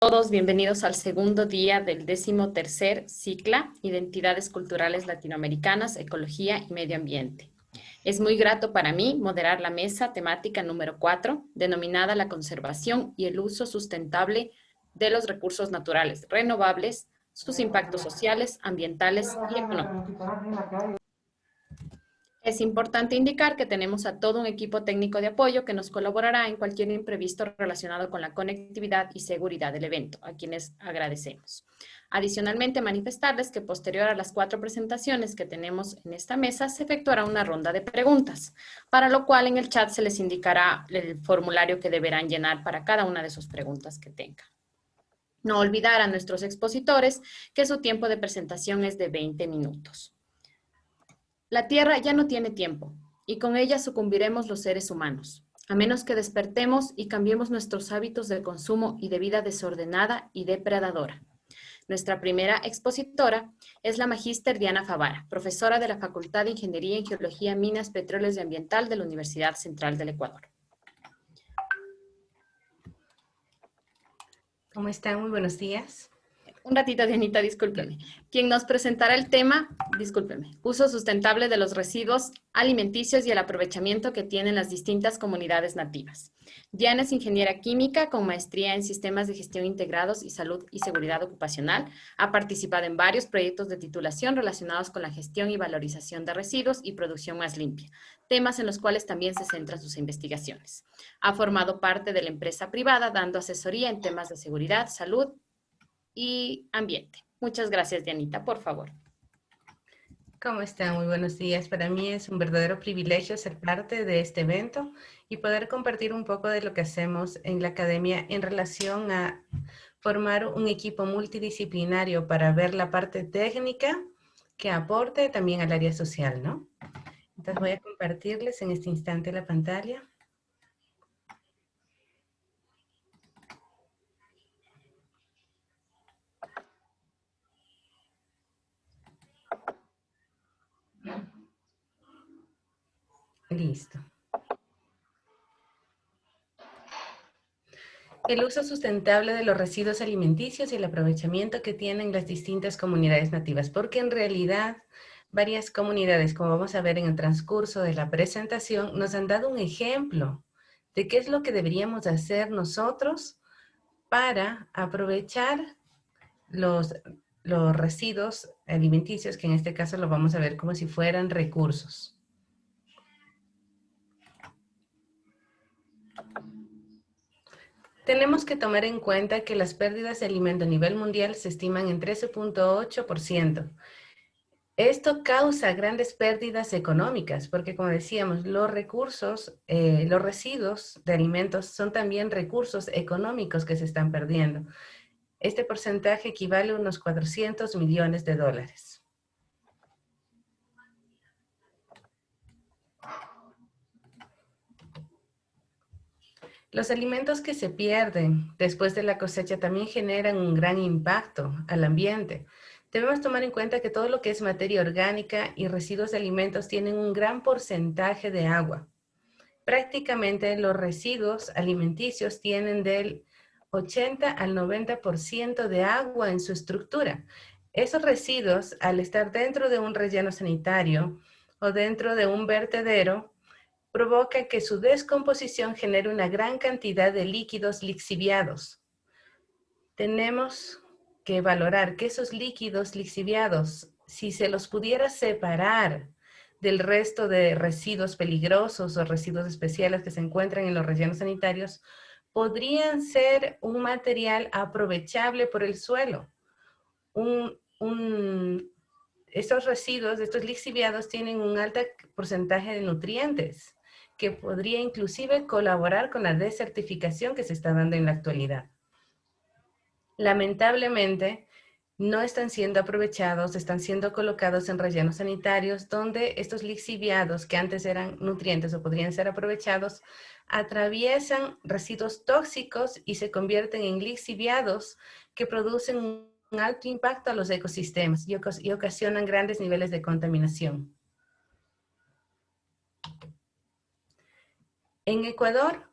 Todos bienvenidos al segundo día del 13º CICLA, Identidades Culturales Latinoamericanas, Ecología y Medio Ambiente. Es muy grato para mí moderar la mesa temática número 4, denominada la conservación y el uso sustentable de los recursos naturales renovables, sus impactos sociales, ambientales y económicos. Es importante indicar que tenemos a todo un equipo técnico de apoyo que nos colaborará en cualquier imprevisto relacionado con la conectividad y seguridad del evento, a quienes agradecemos. Adicionalmente, manifestarles que posterior a las 4 presentaciones que tenemos en esta mesa, se efectuará una ronda de preguntas, para lo cual en el chat se les indicará el formulario que deberán llenar para cada una de sus preguntas que tengan. No olvidar a nuestros expositores que su tiempo de presentación es de 20 minutos. La Tierra ya no tiene tiempo, y con ella sucumbiremos los seres humanos, a menos que despertemos y cambiemos nuestros hábitos de consumo y de vida desordenada y depredadora. Nuestra primera expositora es la magíster Diana Favara, profesora de la Facultad de Ingeniería en Geología, Minas, Petróleos y Ambiental de la Universidad Central del Ecuador. ¿Cómo están? Muy buenos días. Un ratito, Dianita, discúlpeme. Quien nos presentará el tema, uso sustentable de los residuos alimenticios y el aprovechamiento que tienen las distintas comunidades nativas. Diana es ingeniera química con maestría en sistemas de gestión integrados y salud y seguridad ocupacional. Ha participado en varios proyectos de titulación relacionados con la gestión y valorización de residuos y producción más limpia, temas en los cuales también se centran sus investigaciones. Ha formado parte de la empresa privada dando asesoría en temas de seguridad, salud y ambiente. Muchas gracias, Dianita, por favor. ¿Cómo están? Muy buenos días. Para mí es un verdadero privilegio ser parte de este evento y poder compartir un poco de lo que hacemos en la academia en relación a formar un equipo multidisciplinario para ver la parte técnica que aporte también al área social, ¿no? Entonces voy a compartirles en este instante la pantalla. Listo. El uso sustentable de los residuos alimenticios y el aprovechamiento que tienen las distintas comunidades nativas, porque en realidad varias comunidades, como vamos a ver en el transcurso de la presentación, nos han dado un ejemplo de qué es lo que deberíamos hacer nosotros para aprovechar los residuos alimenticios, que en este caso lo vamos a ver como si fueran recursos. Tenemos que tomar en cuenta que las pérdidas de alimento a nivel mundial se estiman en 13.8%. Esto causa grandes pérdidas económicas, porque como decíamos, los recursos, los residuos de alimentos son también recursos económicos que se están perdiendo. Este porcentaje equivale a unos 400 millones de dólares. Los alimentos que se pierden después de la cosecha también generan un gran impacto al ambiente. Debemos tomar en cuenta que todo lo que es materia orgánica y residuos de alimentos tienen un gran porcentaje de agua. Prácticamente los residuos alimenticios tienen del 80 al 90% de agua en su estructura. Esos residuos, al estar dentro de un relleno sanitario o dentro de un vertedero, provoca que su descomposición genere una gran cantidad de líquidos lixiviados. Tenemos que valorar que esos líquidos lixiviados, si se los pudiera separar del resto de residuos peligrosos o residuos especiales que se encuentran en los rellenos sanitarios, podrían ser un material aprovechable por el suelo. Estos residuos, estos lixiviados, tienen un alto porcentaje de nutrientes que podría inclusive colaborar con la desertificación que se está dando en la actualidad. Lamentablemente, no están siendo aprovechados, están siendo colocados en rellenos sanitarios donde estos lixiviados, que antes eran nutrientes o podrían ser aprovechados, atraviesan residuos tóxicos y se convierten en lixiviados que producen un alto impacto a los ecosistemas y ocasionan grandes niveles de contaminación. En Ecuador,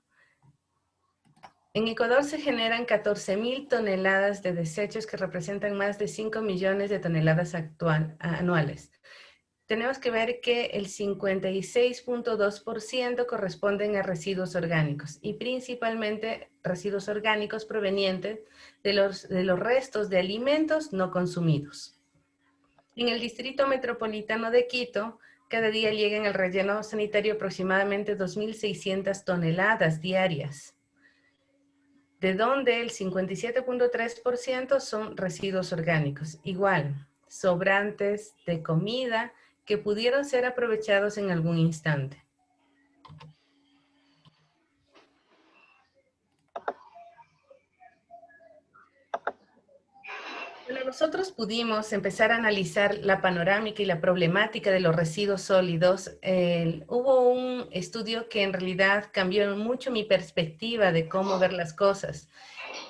En Ecuador se generan 14.000 toneladas de desechos que representan más de 5 millones de toneladas anuales. Tenemos que ver que el 56.2% corresponden a residuos orgánicos y principalmente residuos orgánicos provenientes de los restos de alimentos no consumidos. En el Distrito Metropolitano de Quito, cada día llegan al relleno sanitario aproximadamente 2.600 toneladas diarias, de donde el 57.3% son residuos orgánicos. Igual, sobrantes de comida que pudieron ser aprovechados en algún instante. Bueno, nosotros pudimos empezar a analizar la panorámica y la problemática de los residuos sólidos. Hubo un estudio que en realidad cambió mucho mi perspectiva de cómo ver las cosas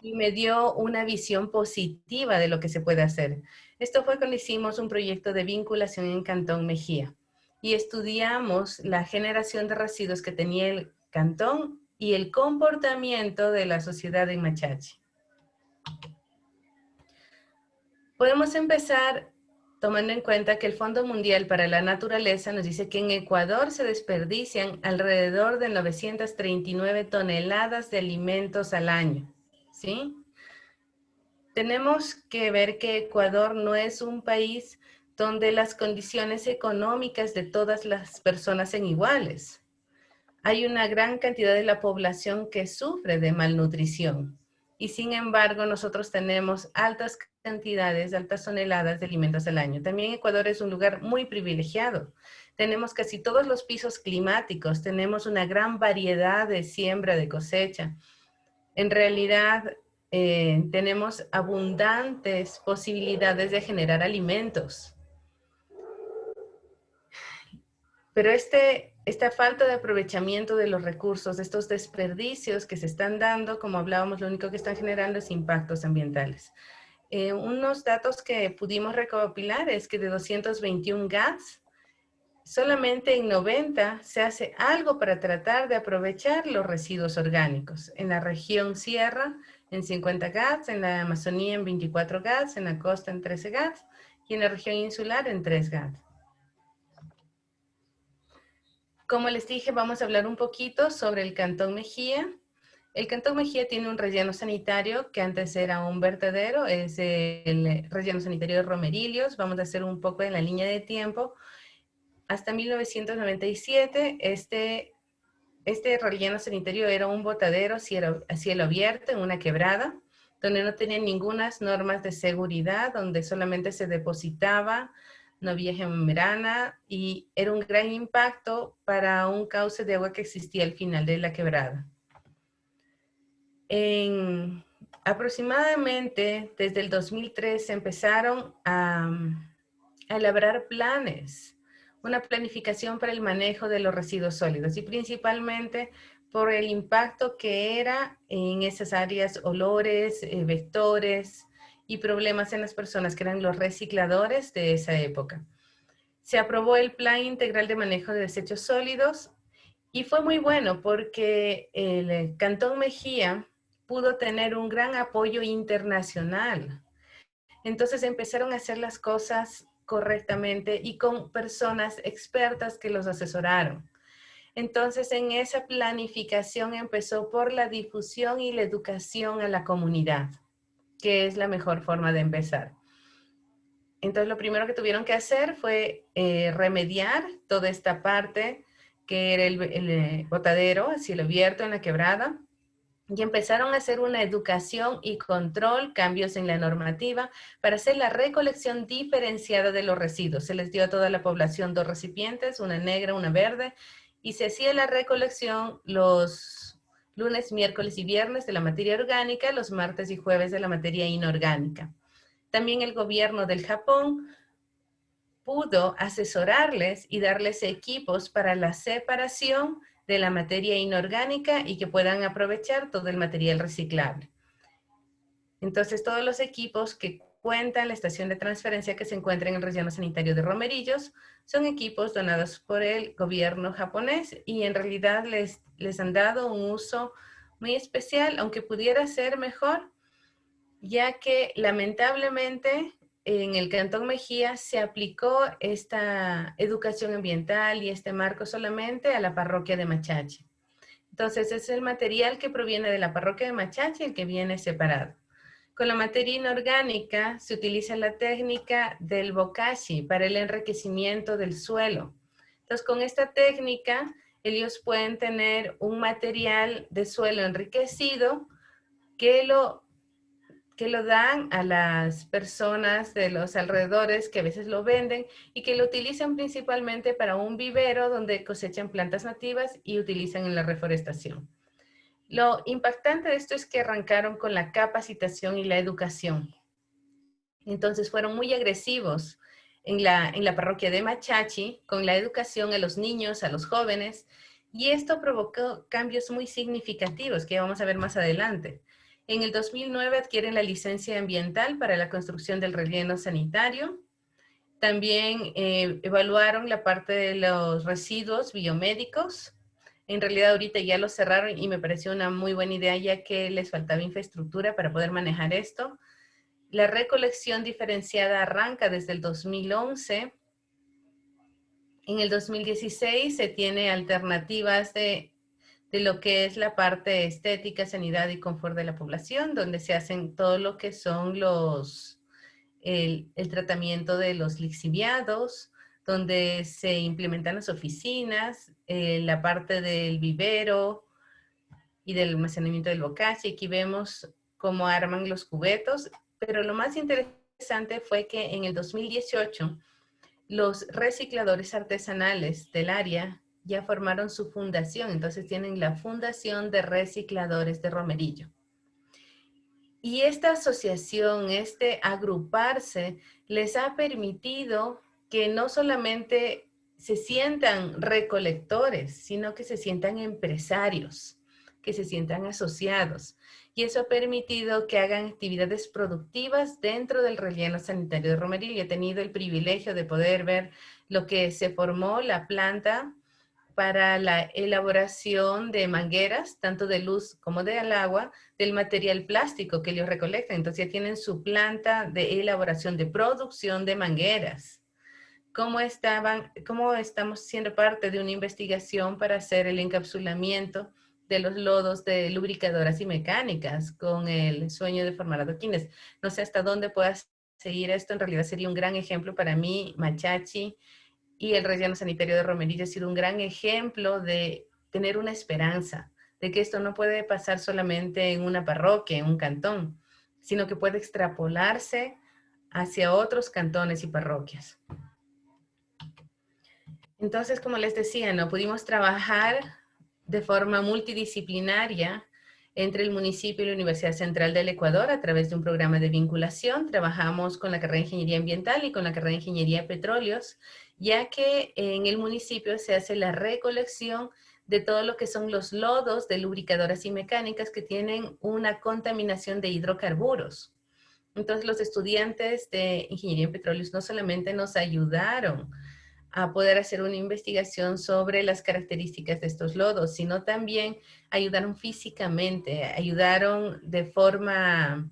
y me dio una visión positiva de lo que se puede hacer. Esto fue cuando hicimos un proyecto de vinculación en Cantón Mejía y estudiamos la generación de residuos que tenía el cantón y el comportamiento de la sociedad en Machachi. Podemos empezar tomando en cuenta que el Fondo Mundial para la Naturaleza nos dice que en Ecuador se desperdician alrededor de 939 toneladas de alimentos al año, ¿sí? Tenemos que ver que Ecuador no es un país donde las condiciones económicas de todas las personas son iguales. Hay una gran cantidad de la población que sufre de malnutrición y sin embargo nosotros tenemos altas cantidades, altas toneladas de alimentos al año. También Ecuador es un lugar muy privilegiado. Tenemos casi todos los pisos climáticos, tenemos una gran variedad de siembra, de cosecha. En realidad tenemos abundantes posibilidades de generar alimentos. Pero esta falta de aprovechamiento de los recursos, estos desperdicios que se están dando, como hablábamos, lo único que están generando es impactos ambientales. Unos datos que pudimos recopilar es que de 221 GATS, solamente en 90 se hace algo para tratar de aprovechar los residuos orgánicos. En la región Sierra, en 50 GATS, en la Amazonía en 24 GATS, en la costa en 13 GATS y en la región insular en 3 GATS. Como les dije, vamos a hablar un poquito sobre el Cantón Mejía. El Cantón Mejía tiene un relleno sanitario que antes era un vertedero, es el relleno sanitario de Romerillos. Vamos a hacer un poco en la línea de tiempo. Hasta 1997, este relleno sanitario era un botadero a cielo abierto en una quebrada, donde no tenía ninguna normas de seguridad, donde solamente se depositaba, no había membrana y era un gran impacto para un cauce de agua que existía al final de la quebrada. Aproximadamente desde el 2003 se empezaron a elaborar planes, una planificación para el manejo de los residuos sólidos y principalmente por el impacto que era en esas áreas, olores, vectores y problemas en las personas que eran los recicladores de esa época. Se aprobó el Plan Integral de Manejo de Desechos Sólidos y fue muy bueno porque el Cantón Mejía pudo tener un gran apoyo internacional. Entonces empezaron a hacer las cosas correctamente y con personas expertas que los asesoraron. Entonces en esa planificación empezó por la difusión y la educación a la comunidad, que es la mejor forma de empezar. Entonces lo primero que tuvieron que hacer fue remediar toda esta parte que era el botadero a cielo abierto en la quebrada, y empezaron a hacer una educación y control, cambios en la normativa, para hacer la recolección diferenciada de los residuos. Se les dio a toda la población 2 recipientes, una negra, una verde, y se hacía la recolección los lunes, miércoles y viernes de la materia orgánica, los martes y jueves de la materia inorgánica. También el gobierno del Japón pudo asesorarles y darles equipos para la separación de la materia inorgánica y que puedan aprovechar todo el material reciclable. Entonces, todos los equipos que cuentan la estación de transferencia que se encuentra en el relleno sanitario de Romerillos son equipos donados por el gobierno japonés y en realidad les han dado un uso muy especial, aunque pudiera ser mejor, ya que lamentablemente en el Cantón Mejía se aplicó esta educación ambiental y este marco solamente a la parroquia de Machache. Entonces es el material que proviene de la parroquia de Machache el que viene separado. Con la materia inorgánica se utiliza la técnica del bokashi para el enriquecimiento del suelo. Entonces, con esta técnica, ellos pueden tener un material de suelo enriquecido que lo dan a las personas de los alrededores que a veces lo venden y que lo utilizan principalmente para un vivero donde cosechan plantas nativas y utilizan en la reforestación. Lo impactante de esto es que arrancaron con la capacitación y la educación. Entonces fueron muy agresivos en la parroquia de Machachi con la educación a los niños, a los jóvenes, y esto provocó cambios muy significativos que vamos a ver más adelante. En el 2009 adquieren la licencia ambiental para la construcción del relleno sanitario. También evaluaron la parte de los residuos biomédicos. En realidad ahorita ya lo cerraron y me pareció una muy buena idea ya que les faltaba infraestructura para poder manejar esto. La recolección diferenciada arranca desde el 2011. En el 2016 se tiene alternativas de lo que es la parte estética, sanidad y confort de la población, donde se hacen todo lo que son el tratamiento de los lixiviados, donde se implementan las oficinas, la parte del vivero y del almacenamiento del bocashi. Aquí vemos cómo arman los cubetos, pero lo más interesante fue que en el 2018 los recicladores artesanales del área ya formaron su fundación, entonces tienen la Fundación de Recicladores de Romerillo. Y esta asociación, este agruparse, les ha permitido que no solamente se sientan recolectores, sino que se sientan empresarios, que se sientan asociados. Y eso ha permitido que hagan actividades productivas dentro del relleno sanitario de Romerillo. He tenido el privilegio de poder ver lo que se formó, la planta para la elaboración de mangueras, tanto de luz como del agua, del material plástico que ellos recolectan. Entonces ya tienen su planta de elaboración, de producción de mangueras. ¿Cómo estamos siendo parte de una investigación para hacer el encapsulamiento de los lodos de lubricadoras y mecánicas con el sueño de formar adoquines? No sé hasta dónde puedas seguir esto. En realidad sería un gran ejemplo para mí, Machachi, y el relleno sanitario de Romerillo ha sido un gran ejemplo de tener una esperanza, de que esto no puede pasar solamente en una parroquia, en un cantón, sino que puede extrapolarse hacia otros cantones y parroquias. Entonces, como les decía, no pudimos trabajar de forma multidisciplinaria entre el municipio y la Universidad Central del Ecuador a través de un programa de vinculación. Trabajamos con la carrera de Ingeniería Ambiental y con la carrera de Ingeniería de Petróleos, ya que en el municipio se hace la recolección de todo lo que son los lodos de lubricadoras y mecánicas que tienen una contaminación de hidrocarburos. Entonces, los estudiantes de Ingeniería en Petróleos no solamente nos ayudaron a poder hacer una investigación sobre las características de estos lodos, sino también ayudaron físicamente, ayudaron de forma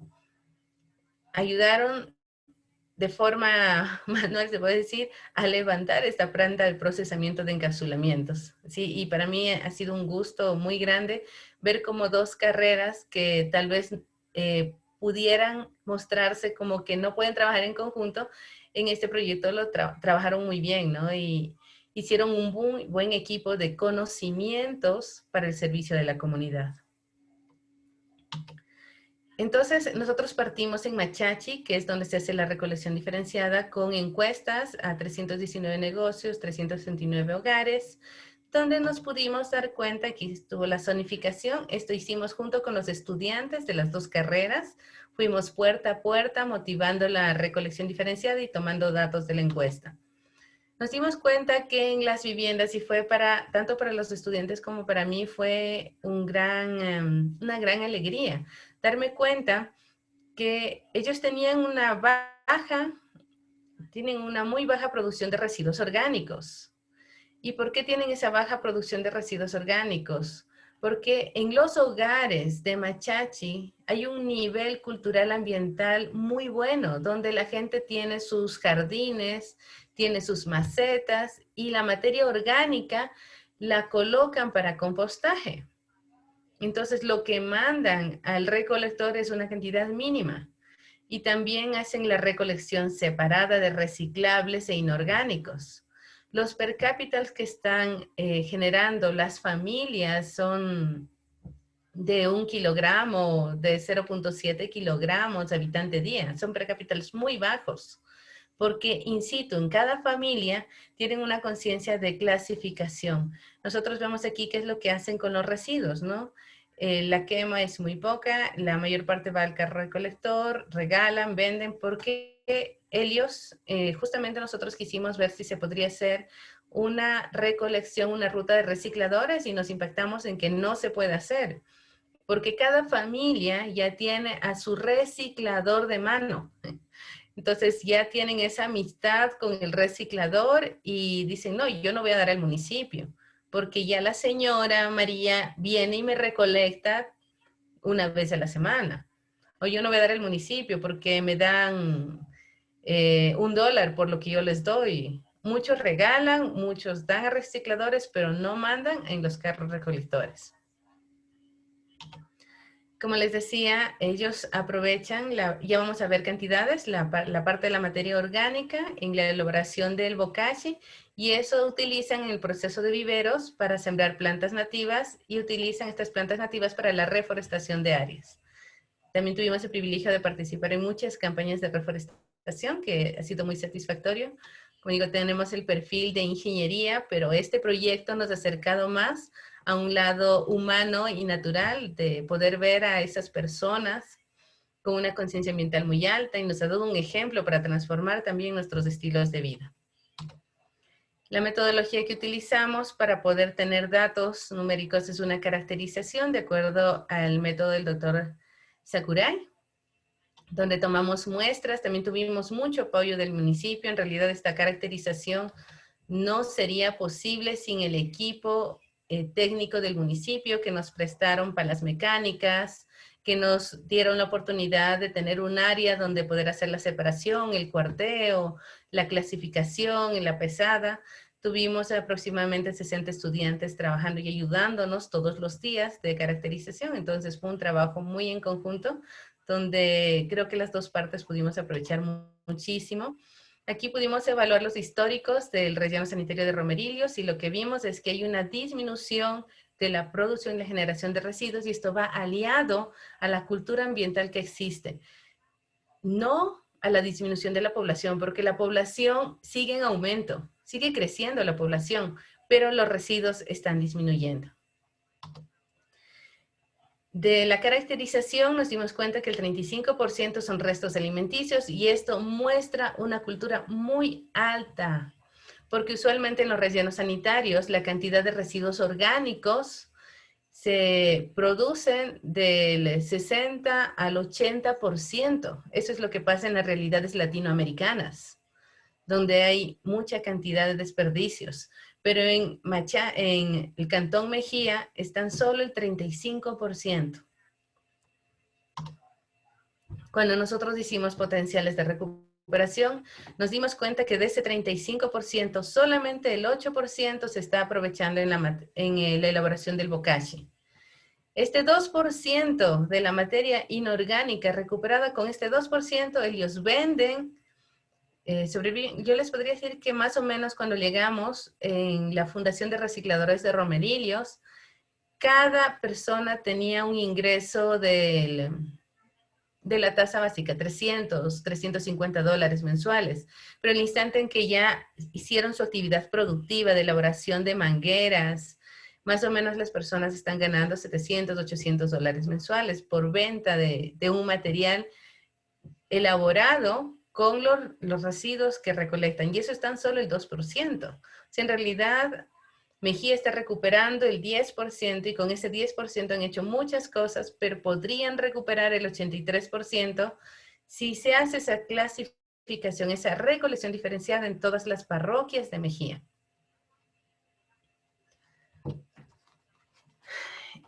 manual, se puede decir, a levantar esta planta del procesamiento de encapsulamientos. Sí, y para mí ha sido un gusto muy grande ver como dos carreras que tal vez pudieran mostrarse como que no pueden trabajar en conjunto, en este proyecto lo trabajaron muy bien, ¿no? Y hicieron un muy buen equipo de conocimientos para el servicio de la comunidad. Entonces, nosotros partimos en Machachi, que es donde se hace la recolección diferenciada, con encuestas a 319 negocios, 369 hogares, donde nos pudimos dar cuenta, aquí estuvo la zonificación, esto hicimos junto con los estudiantes de las dos carreras, fuimos puerta a puerta motivando la recolección diferenciada y tomando datos de la encuesta. Nos dimos cuenta que en las viviendas, y fue tanto para los estudiantes como para mí, fue una gran alegría darme cuenta que ellos tienen una muy baja producción de residuos orgánicos. ¿Y por qué tienen esa baja producción de residuos orgánicos? porque en los hogares de Machachi hay un nivel cultural ambiental muy bueno, donde la gente tiene sus jardines, tiene sus macetas y la materia orgánica la colocan para compostaje. Entonces, lo que mandan al recolector es una cantidad mínima. Y también hacen la recolección separada de reciclables e inorgánicos. Los per cápita que están generando las familias son de 1 kilogramo, de 0,7 kilogramos habitante día. Son per cápita muy bajos. Porque, insisto, en cada familia tienen una conciencia de clasificación. Nosotros vemos aquí qué es lo que hacen con los residuos, ¿no? La quema es muy poca, la mayor parte va al carro recolector, regalan, venden, porque ellos, justamente nosotros quisimos ver si se podría hacer una recolección, una ruta de recicladores y nos impactamos en que no se puede hacer, porque cada familia ya tiene a su reciclador de mano. Entonces ya tienen esa amistad con el reciclador y dicen, no, yo no voy a dar al municipio, porque ya la señora María viene y me recolecta una vez a la semana. O yo no voy a dar al municipio porque me dan $1 por lo que yo les doy. Muchos regalan, muchos dan a recicladores, pero no mandan en los carros recolectores. Como les decía, ellos aprovechan, ya vamos a ver cantidades, la parte de la materia orgánica en la elaboración del bokashi, y eso utilizan en el proceso de viveros para sembrar plantas nativas y utilizan estas plantas nativas para la reforestación de áreas. También tuvimos el privilegio de participar en muchas campañas de reforestación, que ha sido muy satisfactorio. Como digo, tenemos el perfil de ingeniería, pero este proyecto nos ha acercado más a un lado humano y natural, de poder ver a esas personas con una conciencia ambiental muy alta, y nos ha dado un ejemplo para transformar también nuestros estilos de vida. La metodología que utilizamos para poder tener datos numéricos es una caracterización de acuerdo al método del doctor Sakurai, donde tomamos muestras. También tuvimos mucho apoyo del municipio. En realidad, esta caracterización no sería posible sin el equipo técnico del municipio, que nos prestaron palas mecánicas, que nos dieron la oportunidad de tener un área donde poder hacer la separación, el cuarteo, la clasificación y la pesada. Tuvimos aproximadamente 60 estudiantes trabajando y ayudándonos todos los días de caracterización. Entonces fue un trabajo muy en conjunto, donde creo que las dos partes pudimos aprovechar muchísimo. Aquí pudimos evaluar los históricos del relleno sanitario de Romerillos, y lo que vimos es que hay una disminución de la producción y la generación de residuos, y esto va aliado a la cultura ambiental que existe. No a la disminución de la población, porque la población sigue en aumento, sigue creciendo la población, pero los residuos están disminuyendo. De la caracterización nos dimos cuenta que el 35% son restos alimenticios, y esto muestra una cultura muy alta, porque usualmente en los rellenos sanitarios la cantidad de residuos orgánicos se producen del 60 al 80%. Eso es lo que pasa en las realidades latinoamericanas, donde hay mucha cantidad de desperdicios. Pero en el Cantón Mejía están solo el 35%. Cuando nosotros hicimos potenciales de recuperación, nos dimos cuenta que de ese 35%, solamente el 8% se está aprovechando en la elaboración del bokashi. Este 2% de la materia inorgánica recuperada, con este 2%, ellos venden. Yo les podría decir que más o menos cuando llegamos en la Fundación de Recicladores de Romerillos, cada persona tenía un ingreso de la tasa básica, $350 mensuales. Pero el instante en que ya hicieron su actividad productiva de elaboración de mangueras, más o menos las personas están ganando $700, $800 mensuales por venta de un material elaborado con los residuos que recolectan. Y eso es tan solo el 2%. O sea, en realidad, Mejía está recuperando el 10%, y con ese 10% han hecho muchas cosas, pero podrían recuperar el 83% si se hace esa clasificación, esa recolección diferenciada en todas las parroquias de Mejía.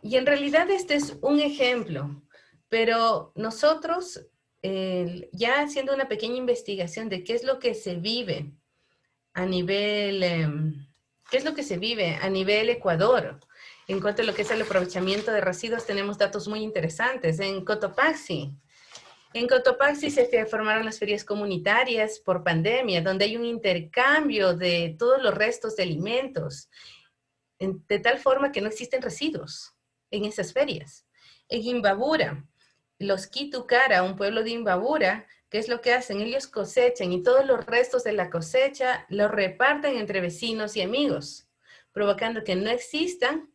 Y en realidad este es un ejemplo, pero nosotros, ya haciendo una pequeña investigación de qué es lo que se vive a nivel, qué es lo que se vive a nivel Ecuador, en cuanto a lo que es el aprovechamiento de residuos, tenemos datos muy interesantes. En Cotopaxi se formaron las ferias comunitarias por pandemia, donde hay un intercambio de todos los restos de alimentos, de tal forma que no existen residuos en esas ferias. En Imbabura, los Kitucara, un pueblo de Imbabura, ¿qué es lo que hacen? Ellos cosechan y todos los restos de la cosecha los reparten entre vecinos y amigos, provocando que no existan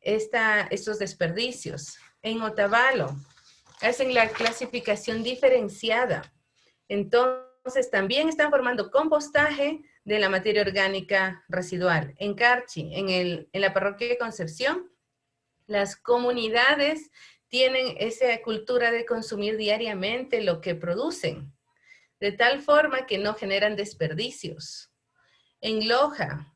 estos desperdicios. En Otavalo, hacen la clasificación diferenciada. Entonces, también están formando compostaje de la materia orgánica residual. En Carchi, en la parroquia de Concepción, las comunidades tienen esa cultura de consumir diariamente lo que producen, de tal forma que no generan desperdicios. En Loja,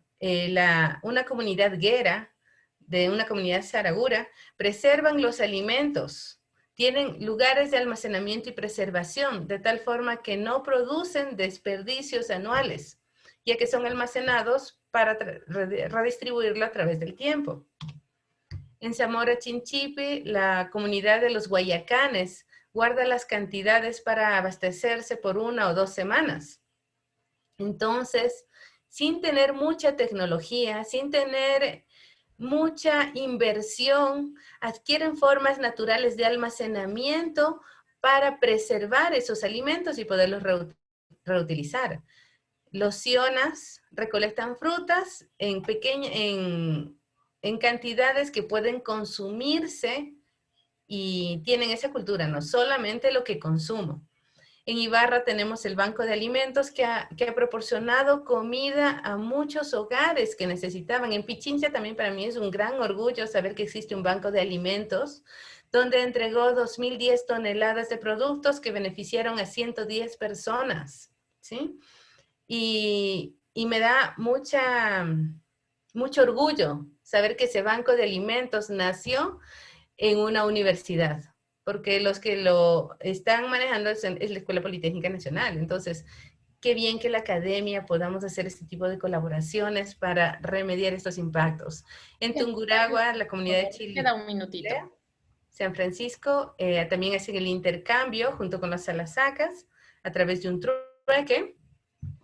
una comunidad guera, de una comunidad saragura, preservan los alimentos, tienen lugares de almacenamiento y preservación, de tal forma que no producen desperdicios anuales, ya que son almacenados para redistribuirlo a través del tiempo. En Zamora Chinchipe, la comunidad de los guayacanes guarda las cantidades para abastecerse por 1 o 2 semanas. Entonces, sin tener mucha tecnología, sin tener mucha inversión, adquieren formas naturales de almacenamiento para preservar esos alimentos y poderlos reutilizar. Los sionas recolectan frutas en cantidades que pueden consumirse y tienen esa cultura, no solamente lo que consumo. En Ibarra tenemos el Banco de Alimentos que ha proporcionado comida a muchos hogares que necesitaban. En Pichincha también para mí es un gran orgullo saber que existe un banco de alimentos donde entregó 2.010 toneladas de productos que beneficiaron a 110 personas, ¿sí? Y me da mucho orgullo saber que ese banco de alimentos nació en una universidad, porque los que lo están manejando es la Escuela Politécnica Nacional. Entonces, qué bien que la academia podamos hacer este tipo de colaboraciones para remediar estos impactos. En Tungurahua, la comunidad de Chile, queda un minutito. San Francisco, también hacen el intercambio junto con los salasacas a través de un trueque.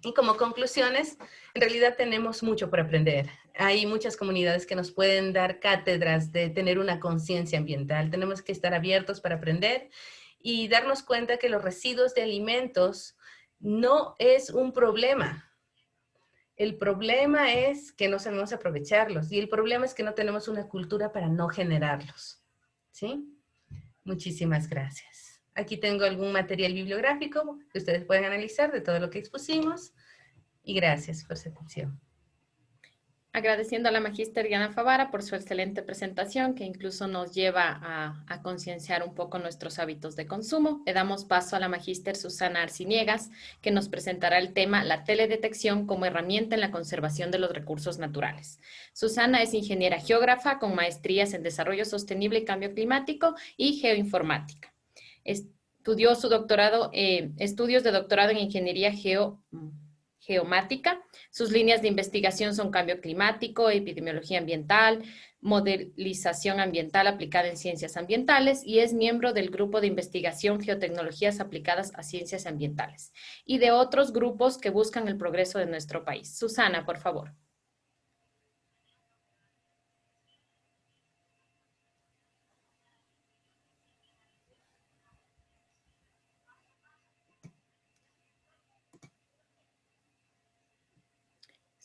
Y como conclusiones, en realidad tenemos mucho por aprender. Hay muchas comunidades que nos pueden dar cátedras de tener una conciencia ambiental. Tenemos que estar abiertos para aprender y darnos cuenta que los residuos de alimentos no es un problema. El problema es que no sabemos aprovecharlos y el problema es que no tenemos una cultura para no generarlos. ¿Sí? Muchísimas gracias. Aquí tengo algún material bibliográfico que ustedes pueden analizar de todo lo que expusimos. Y gracias por su atención. Agradeciendo a la magíster Diana Favara por su excelente presentación, que incluso nos lleva a concienciar un poco nuestros hábitos de consumo. Le damos paso a la magíster Susana Arciniegas, que nos presentará el tema La teledetección como herramienta en la conservación de los recursos naturales. Susana es ingeniera geógrafa con maestrías en desarrollo sostenible y cambio climático y geoinformática. Estudió su doctorado, estudios de doctorado en ingeniería geomática. Sus líneas de investigación son cambio climático, epidemiología ambiental, modelización ambiental aplicada en ciencias ambientales y es miembro del grupo de investigación Geotecnologías aplicadas a ciencias ambientales y de otros grupos que buscan el progreso de nuestro país. Susana, por favor.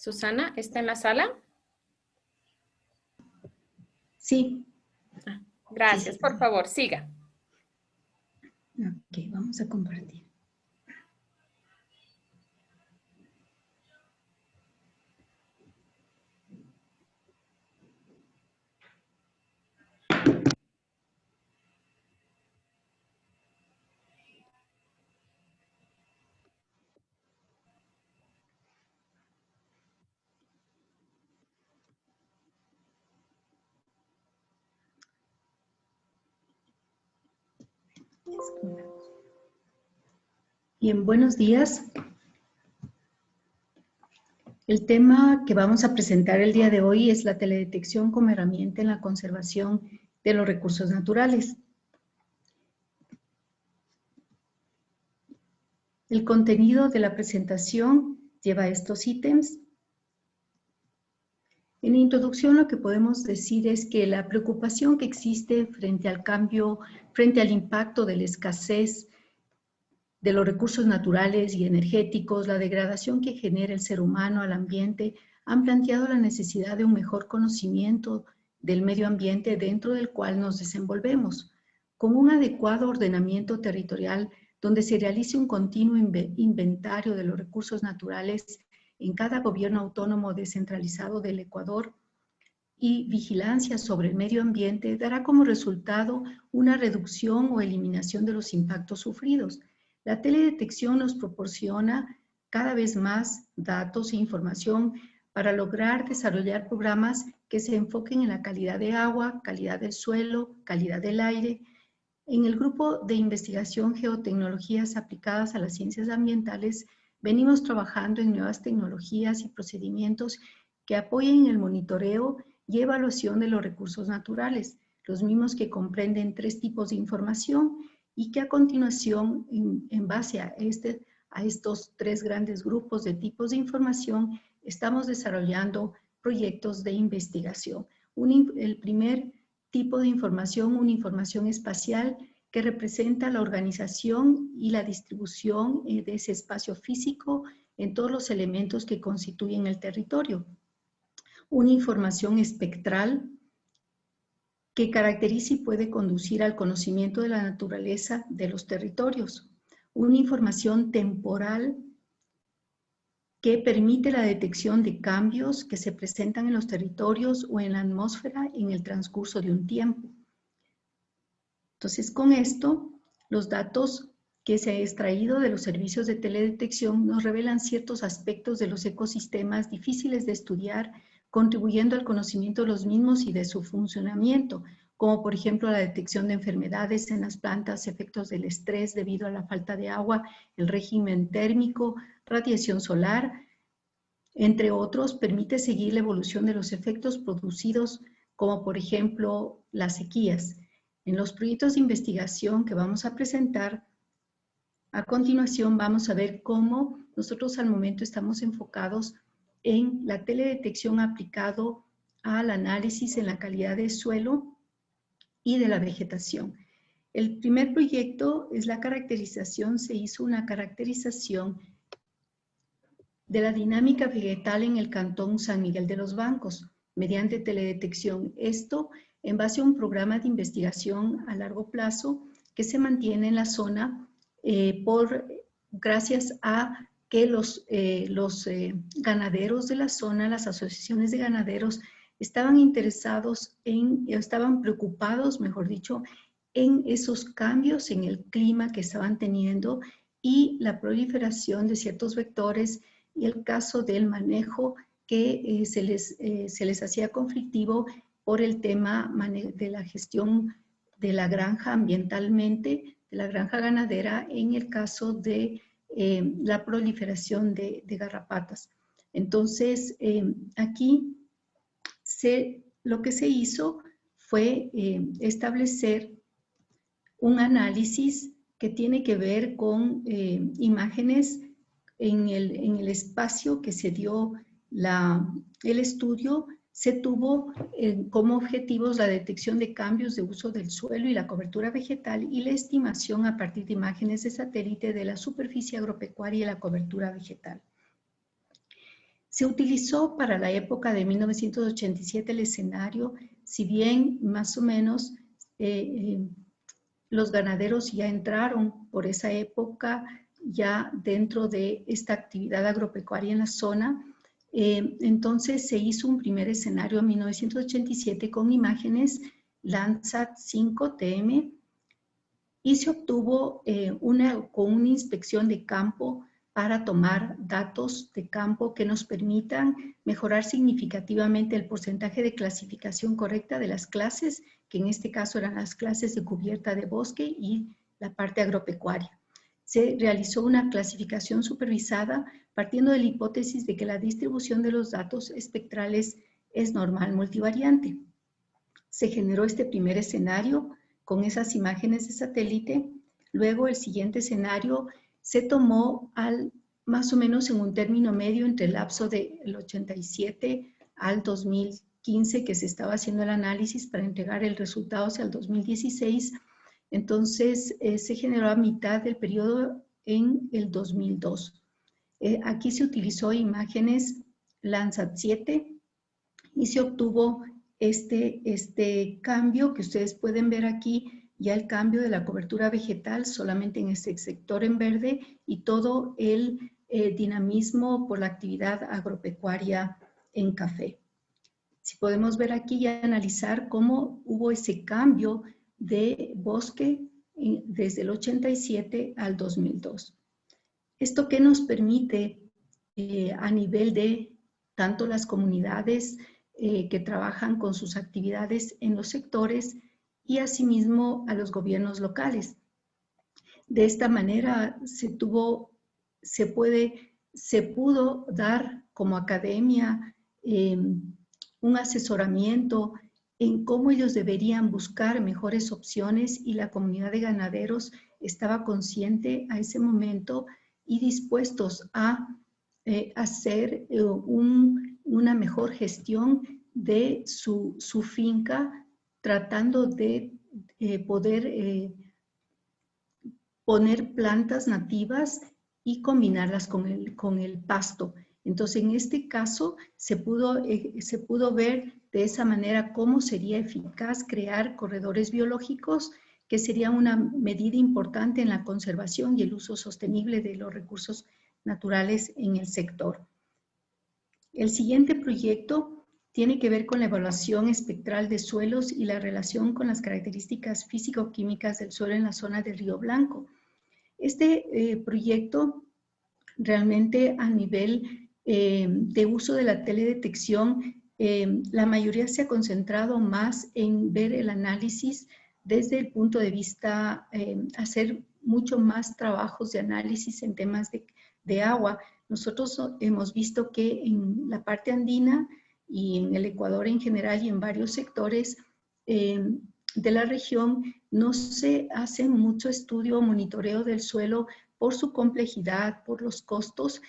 Susana, ¿está en la sala? Sí. Gracias, Sí. por favor, siga. Ok, vamos a compartir. Bien, buenos días. El tema que vamos a presentar el día de hoy es la teledetección como herramienta en la conservación de los recursos naturales. El contenido de la presentación lleva estos ítems. En introducción, lo que podemos decir es que la preocupación que existe frente al cambio, frente al impacto de la escasez de los recursos naturales y energéticos, la degradación que genera el ser humano al ambiente, han planteado la necesidad de un mejor conocimiento del medio ambiente dentro del cual nos desenvolvemos, con un adecuado ordenamiento territorial donde se realice un continuo inventario de los recursos naturales en cada gobierno autónomo descentralizado del Ecuador y vigilancia sobre el medio ambiente, dará como resultado una reducción o eliminación de los impactos sufridos. La teledetección nos proporciona cada vez más datos e información para lograr desarrollar programas que se enfoquen en la calidad de agua, calidad del suelo, calidad del aire. En el grupo de investigación Geotecnologías aplicadas a las ciencias ambientales, venimos trabajando en nuevas tecnologías y procedimientos que apoyen el monitoreo y evaluación de los recursos naturales, los mismos que comprenden 3 tipos de información y que a continuación, en base a estos 3 grandes grupos de tipos de información, estamos desarrollando proyectos de investigación. El primer tipo de información, una información espacial que representa la organización y la distribución de ese espacio físico en todos los elementos que constituyen el territorio. Una información espectral que caracteriza y puede conducir al conocimiento de la naturaleza de los territorios. Una información temporal que permite la detección de cambios que se presentan en los territorios o en la atmósfera en el transcurso de un tiempo. Entonces, con esto, los datos que se han extraído de los servicios de teledetección nos revelan ciertos aspectos de los ecosistemas difíciles de estudiar, contribuyendo al conocimiento de los mismos y de su funcionamiento, como por ejemplo la detección de enfermedades en las plantas, efectos del estrés debido a la falta de agua, el régimen térmico, radiación solar, entre otros. Permite seguir la evolución de los efectos producidos, como por ejemplo las sequías. En los proyectos de investigación que vamos a presentar, a continuación vamos a ver cómo nosotros al momento estamos enfocados en la teledetección aplicado al análisis en la calidad del suelo y de la vegetación. El primer proyecto es la caracterización, se hizo una caracterización de la dinámica vegetal en el cantón San Miguel de los Bancos mediante teledetección. Esto en base a un programa de investigación a largo plazo que se mantiene en la zona gracias a que los ganaderos de la zona, las asociaciones de ganaderos, estaban interesados estaban preocupados, mejor dicho, en esos cambios en el clima que estaban teniendo y la proliferación de ciertos vectores y el caso del manejo que se les hacía conflictivo por el tema de la gestión de la granja ambientalmente, de la granja ganadera, en el caso de la proliferación de garrapatas. Entonces, aquí lo que se hizo fue establecer un análisis que tiene que ver con imágenes en el espacio que se dio el estudio. Se tuvo como objetivos la detección de cambios de uso del suelo y la cobertura vegetal y la estimación a partir de imágenes de satélite de la superficie agropecuaria y la cobertura vegetal. Se utilizó para la época de 1987 el escenario, si bien más o menos los ganaderos ya entraron por esa época ya dentro de esta actividad agropecuaria en la zona. Entonces se hizo un primer escenario en 1987 con imágenes Landsat 5 TM y se obtuvo con una inspección de campo para tomar datos de campo que nos permitan mejorar significativamente el porcentaje de clasificación correcta de las clases, que en este caso eran las clases de cubierta de bosque y la parte agropecuaria. Se realizó una clasificación supervisada partiendo de la hipótesis de que la distribución de los datos espectrales es normal multivariante. Se generó este primer escenario con esas imágenes de satélite. Luego el siguiente escenario se tomó más o menos en un término medio entre el lapso del 87 al 2015 que se estaba haciendo el análisis para entregar el resultado hacia el 2016. Entonces se generó a mitad del periodo en el 2002. Aquí se utilizó imágenes Landsat 7 y se obtuvo este cambio que ustedes pueden ver aquí, ya el cambio de la cobertura vegetal solamente en este sector en verde y todo el dinamismo por la actividad agropecuaria en café. Si podemos ver aquí y analizar cómo hubo ese cambio de bosque desde el 87 al 2002. ¿Esto qué nos permite a nivel de tanto las comunidades que trabajan con sus actividades en los sectores y asimismo a los gobiernos locales? De esta manera se pudo dar como academia un asesoramiento en cómo ellos deberían buscar mejores opciones y la comunidad de ganaderos estaba consciente a ese momento y dispuestos a hacer una mejor gestión de su finca, tratando de poder poner plantas nativas y combinarlas con el pasto. Entonces, en este caso, se pudo ver de esa manera cómo sería eficaz crear corredores biológicos, que sería una medida importante en la conservación y el uso sostenible de los recursos naturales en el sector. El siguiente proyecto tiene que ver con la evaluación espectral de suelos y la relación con las características físico-químicas del suelo en la zona del Río Blanco. Este proyecto realmente a nivel de uso de la teledetección, la mayoría se ha concentrado más en ver el análisis desde el punto de vista, hacer mucho más trabajos de análisis en temas de agua. Nosotros hemos visto que en la parte andina y en el Ecuador en general y en varios sectores de la región no se hace mucho estudio o monitoreo del suelo por su complejidad, por los costos,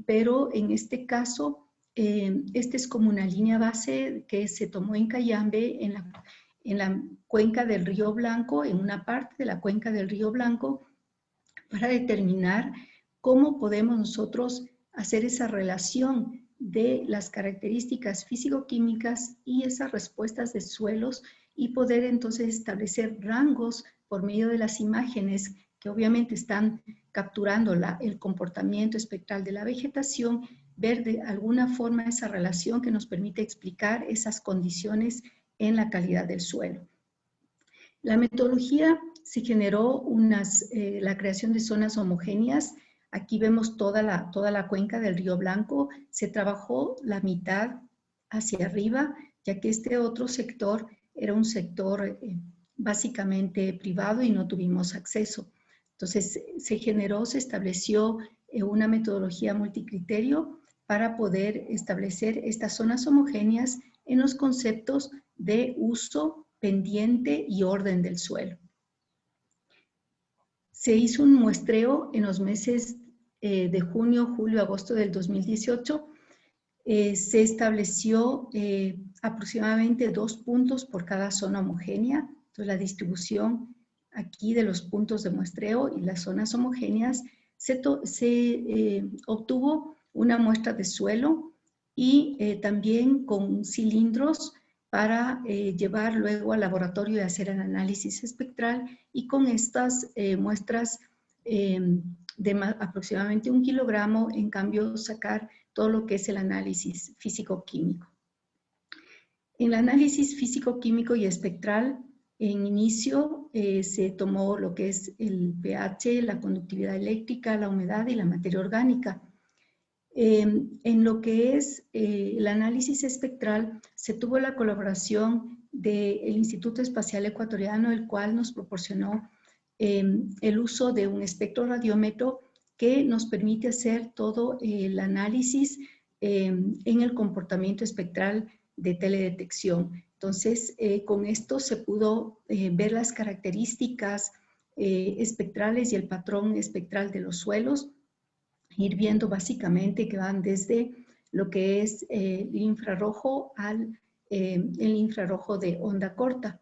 pero en este caso, esta es como una línea base que se tomó en Cayambe, en la cuenca del Río Blanco, en una parte de la cuenca del Río Blanco, para determinar cómo podemos nosotros hacer esa relación de las características físico-químicas y esas respuestas de suelos y poder entonces establecer rangos por medio de las imágenes que obviamente están capturando el comportamiento espectral de la vegetación, ver de alguna forma esa relación que nos permite explicar esas condiciones en la calidad del suelo. La metodología se generó la creación de zonas homogéneas. Aquí vemos toda la cuenca del Río Blanco. Se trabajó la mitad hacia arriba, ya que este otro sector era un sector básicamente privado y no tuvimos acceso. Entonces se estableció una metodología multicriterio para poder establecer estas zonas homogéneas en los conceptos de uso, pendiente y orden del suelo. Se hizo un muestreo en los meses de junio, julio, agosto del 2018. Se estableció aproximadamente 2 puntos por cada zona homogénea. Entonces, la distribución aquí de los puntos de muestreo y las zonas homogéneas se obtuvo una muestra de suelo y también con cilindros para llevar luego al laboratorio y hacer el análisis espectral, y con estas muestras de aproximadamente 1 kilogramo, en cambio sacar todo lo que es el análisis físico-químico. En el análisis físico-químico y espectral, en inicio se tomó lo que es el pH, la conductividad eléctrica, la humedad y la materia orgánica. En lo que es el análisis espectral, se tuvo la colaboración del Instituto Espacial Ecuatoriano, el cual nos proporcionó el uso de un espectroradiómetro que nos permite hacer todo el análisis en el comportamiento espectral de teledetección. Entonces, con esto se pudo ver las características espectrales y el patrón espectral de los suelos, ir viendo básicamente que van desde lo que es el infrarrojo al el infrarrojo de onda corta.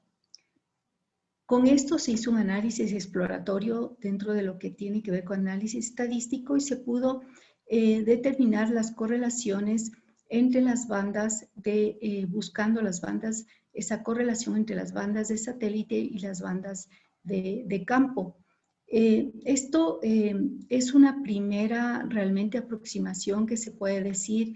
Con esto se hizo un análisis exploratorio dentro de lo que tiene que ver con análisis estadístico y se pudo determinar las correlaciones entre las bandas buscando las bandas, esa correlación entre las bandas de satélite y las bandas de campo. Esto es una primera realmente aproximación que se puede decir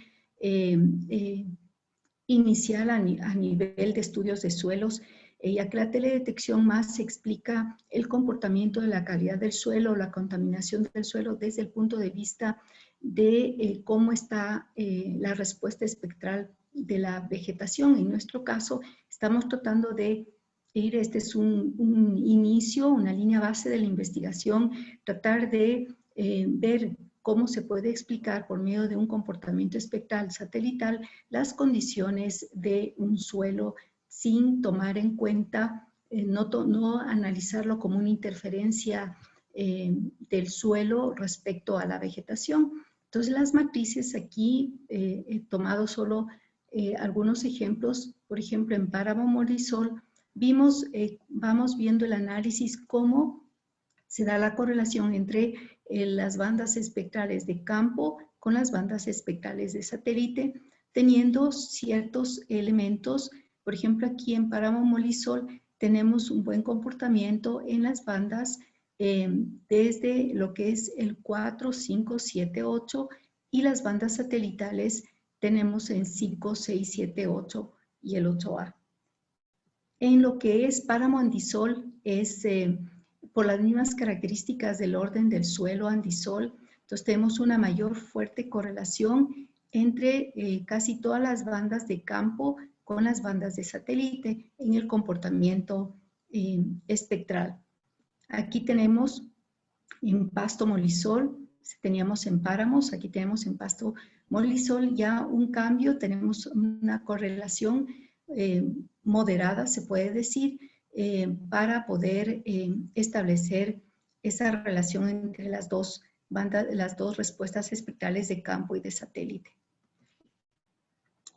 inicial a nivel de estudios de suelos, ya que la teledetección más explica el comportamiento de la calidad del suelo, la contaminación del suelo desde el punto de vista de cómo está la respuesta espectral de la vegetación. En nuestro caso, estamos tratando de ir, este es un inicio, una línea base de la investigación, tratar de ver cómo se puede explicar por medio de un comportamiento espectral satelital las condiciones de un suelo sin tomar en cuenta, no analizarlo como una interferencia del suelo respecto a la vegetación. Entonces las matrices aquí, he tomado solo algunos ejemplos, por ejemplo en Páramo Molisol, vamos viendo el análisis cómo se da la correlación entre las bandas espectrales de campo con las bandas espectrales de satélite, teniendo ciertos elementos. Por ejemplo, aquí en Páramo Molisol tenemos un buen comportamiento en las bandas desde lo que es el 4, 5, 7, 8 y las bandas satelitales tenemos en 5, 6, 7, 8 y el 8A. En lo que es Páramo Andisol es por las mismas características del orden del suelo andisol, entonces tenemos una mayor fuerte correlación entre casi todas las bandas de campo con las bandas de satélite en el comportamiento espectral. Aquí tenemos en Pasto Molisol, teníamos en Páramos, aquí tenemos en Pasto Molisol ya un cambio, tenemos una correlación moderada, se puede decir, para poder establecer esa relación entre las dos bandas, las dos respuestas espectrales de campo y de satélite.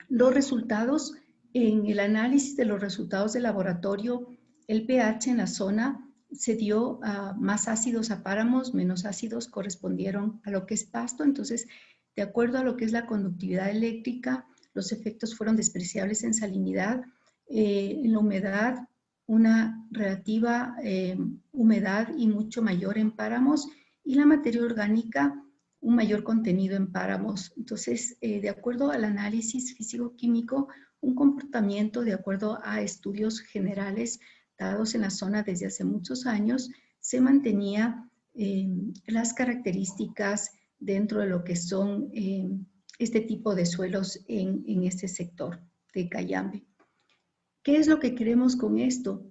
Los resultados, en el análisis de los resultados de laboratorio, el pH en la zona se dio a más ácidos a páramos, menos ácidos correspondieron a lo que es pasto. Entonces, de acuerdo a lo que es la conductividad eléctrica, los efectos fueron despreciables en salinidad, en la humedad, una relativa humedad y mucho mayor en páramos, y la materia orgánica, un mayor contenido en páramos. Entonces, de acuerdo al análisis físico-químico, un comportamiento de acuerdo a estudios generales dados en la zona desde hace muchos años, se mantenía las características dentro de lo que son este tipo de suelos en este sector de Cayambe. ¿Qué es lo que queremos con esto?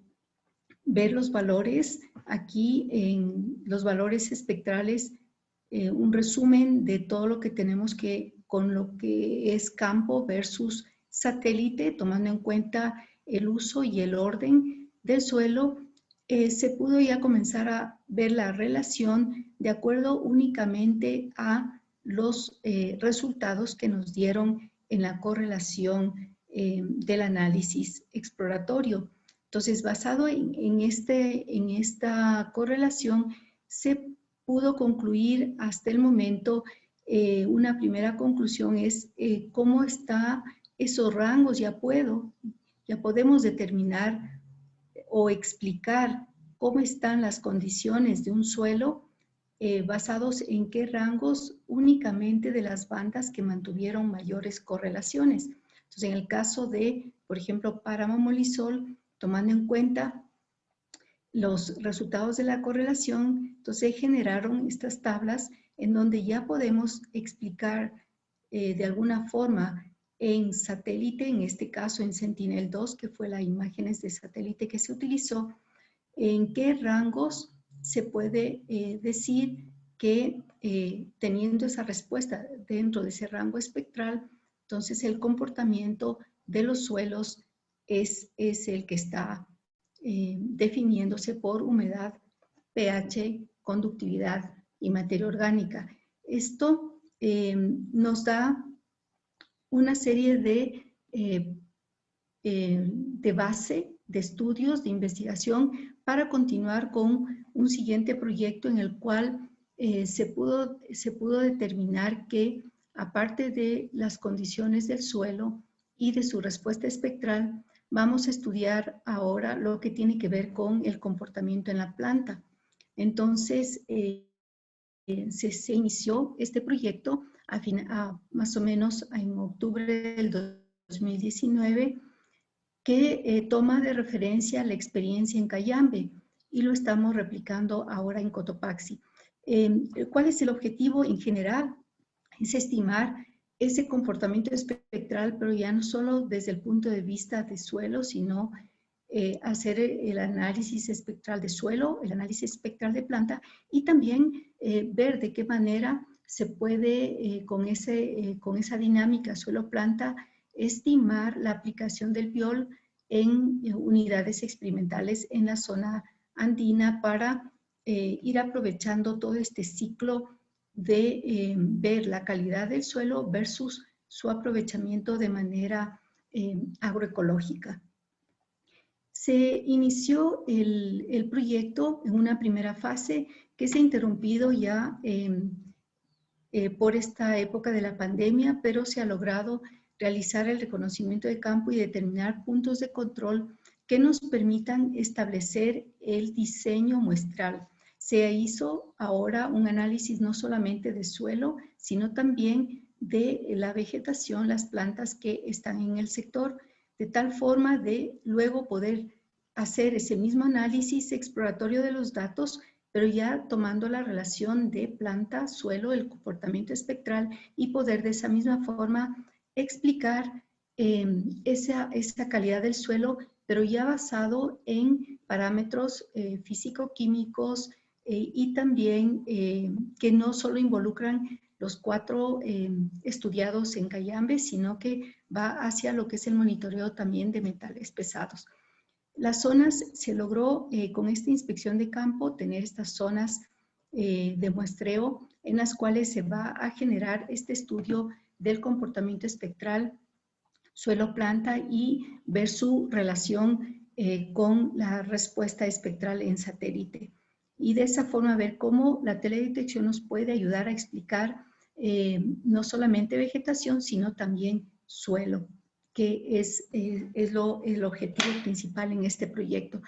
Ver los valores aquí en los valores espectrales, un resumen de todo lo que tenemos con lo que es campo versus satélite, tomando en cuenta el uso y el orden del suelo. Se pudo ya comenzar a ver la relación de acuerdo únicamente a los resultados que nos dieron en la correlación del análisis exploratorio. Entonces, basado en esta correlación, se pudo concluir hasta el momento, una primera conclusión es cómo están esos rangos. Ya podemos determinar o explicar cómo están las condiciones de un suelo basados en qué rangos únicamente de las bandas que mantuvieron mayores correlaciones. Entonces, en el caso de, por ejemplo, Páramo Molisol, tomando en cuenta los resultados de la correlación, entonces generaron estas tablas en donde ya podemos explicar de alguna forma en satélite, en este caso en Sentinel-2, que fue las imágenes de satélite que se utilizó, en qué rangos se puede decir que teniendo esa respuesta dentro de ese rango espectral, entonces el comportamiento de los suelos es el que está definiéndose por humedad, pH, conductividad y materia orgánica. Esto nos da una serie de base, de estudios, de investigación para continuar con un siguiente proyecto en el cual se pudo determinar que aparte de las condiciones del suelo y de su respuesta espectral, vamos a estudiar ahora lo que tiene que ver con el comportamiento en la planta. Entonces, se inició este proyecto más o menos en octubre del 2019, que toma de referencia la experiencia en Cayambe y lo estamos replicando ahora en Cotopaxi. ¿Cuál es el objetivo en general? Es estimar ese comportamiento espectral, pero ya no solo desde el punto de vista de suelo, sino hacer el análisis espectral de suelo, el análisis espectral de planta y también ver de qué manera se puede, con esa dinámica suelo-planta, estimar la aplicación del biol en unidades experimentales en la zona andina para ir aprovechando todo este ciclo de ver la calidad del suelo versus su aprovechamiento de manera agroecológica. Se inició el proyecto en una primera fase que se ha interrumpido ya por esta época de la pandemia, pero se ha logrado realizar el reconocimiento de campo y determinar puntos de control que nos permitan establecer el diseño muestral. Se hizo ahora un análisis no solamente de suelo, sino también de la vegetación, las plantas que están en el sector, de tal forma de luego poder hacer ese mismo análisis exploratorio de los datos, pero ya tomando la relación de planta, suelo, el comportamiento espectral y poder de esa misma forma explicar esa calidad del suelo, pero ya basado en parámetros físico-químicos y también que no solo involucran los 4 estudiados en Cayambe, sino que va hacia lo que es el monitoreo también de metales pesados. Las zonas, se logró con esta inspección de campo tener estas zonas de muestreo en las cuales se va a generar este estudio del comportamiento espectral suelo-planta y ver su relación con la respuesta espectral en satélite. Y de esa forma ver cómo la teledetección nos puede ayudar a explicar no solamente vegetación, sino también suelo, que es el objetivo principal en este proyecto.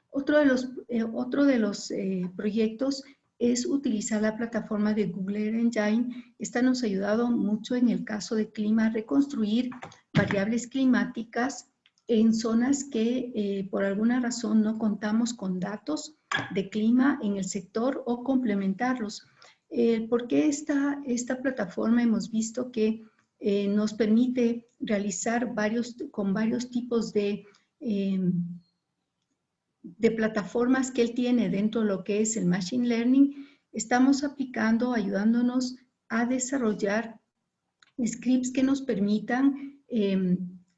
Otro de los proyectos es utilizar la plataforma de Google Earth Engine. Esta nos ha ayudado mucho en el caso de clima a reconstruir variables climáticas en zonas que por alguna razón no contamos con datos de clima en el sector o complementarlos. ¿Por qué esta plataforma hemos visto que nos permite realizar con varios tipos de plataformas que él tiene dentro de lo que es el Machine Learning? Estamos aplicando, ayudándonos a desarrollar scripts que nos permitan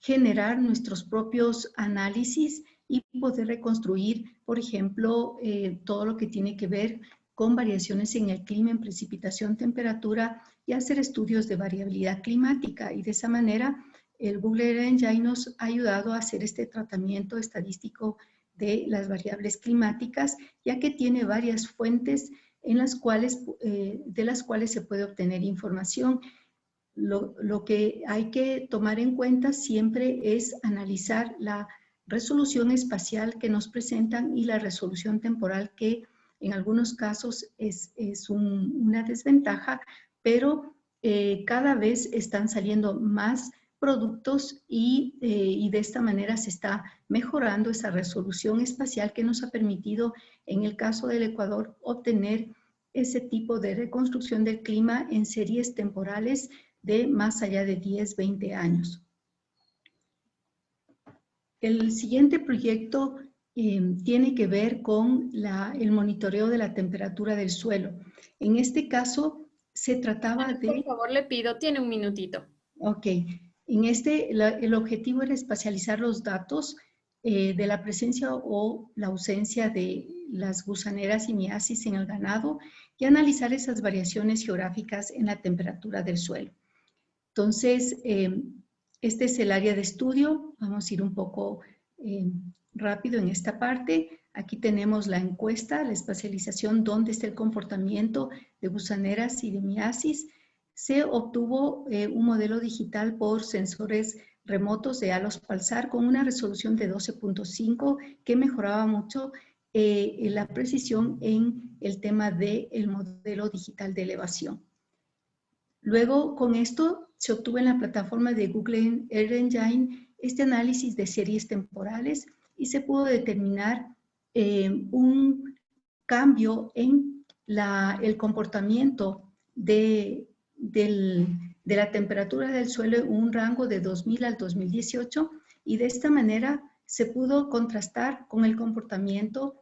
generar nuestros propios análisis y poder reconstruir, por ejemplo, todo lo que tiene que ver con variaciones en el clima, en precipitación, temperatura, y hacer estudios de variabilidad climática. Y de esa manera, el Google Earth Engine nos ha ayudado a hacer este tratamiento estadístico de las variables climáticas, ya que tiene varias fuentes de las cuales se puede obtener información. Lo que hay que tomar en cuenta siempre es analizar la resolución espacial que nos presentan y la resolución temporal, que en algunos casos es una desventaja, pero cada vez están saliendo más productos y de esta manera se está mejorando esa resolución espacial que nos ha permitido, en el caso del Ecuador, obtener ese tipo de reconstrucción del clima en series temporales de más allá de 10, 20 años. El siguiente proyecto tiene que ver con el monitoreo de la temperatura del suelo. En este caso, se trataba de... Por favor, le pido, tiene un minutito. Ok. El objetivo era espacializar los datos de la presencia o la ausencia de las gusaneras y miasis en el ganado y analizar esas variaciones geográficas en la temperatura del suelo. Entonces, este es el área de estudio. Vamos a ir un poco rápido en esta parte. Aquí tenemos la encuesta, la espacialización, dónde está el comportamiento de gusaneras y de miasis. Se obtuvo un modelo digital por sensores remotos de halos pulsar con una resolución de 12.5 que mejoraba mucho la precisión en el tema del modelo digital de elevación. Luego, con esto, se obtuvo en la plataforma de Google Earth Engine este análisis de series temporales y se pudo determinar un cambio en el comportamiento de la temperatura del suelo en un rango de 2000 al 2018 y de esta manera se pudo contrastar con el comportamiento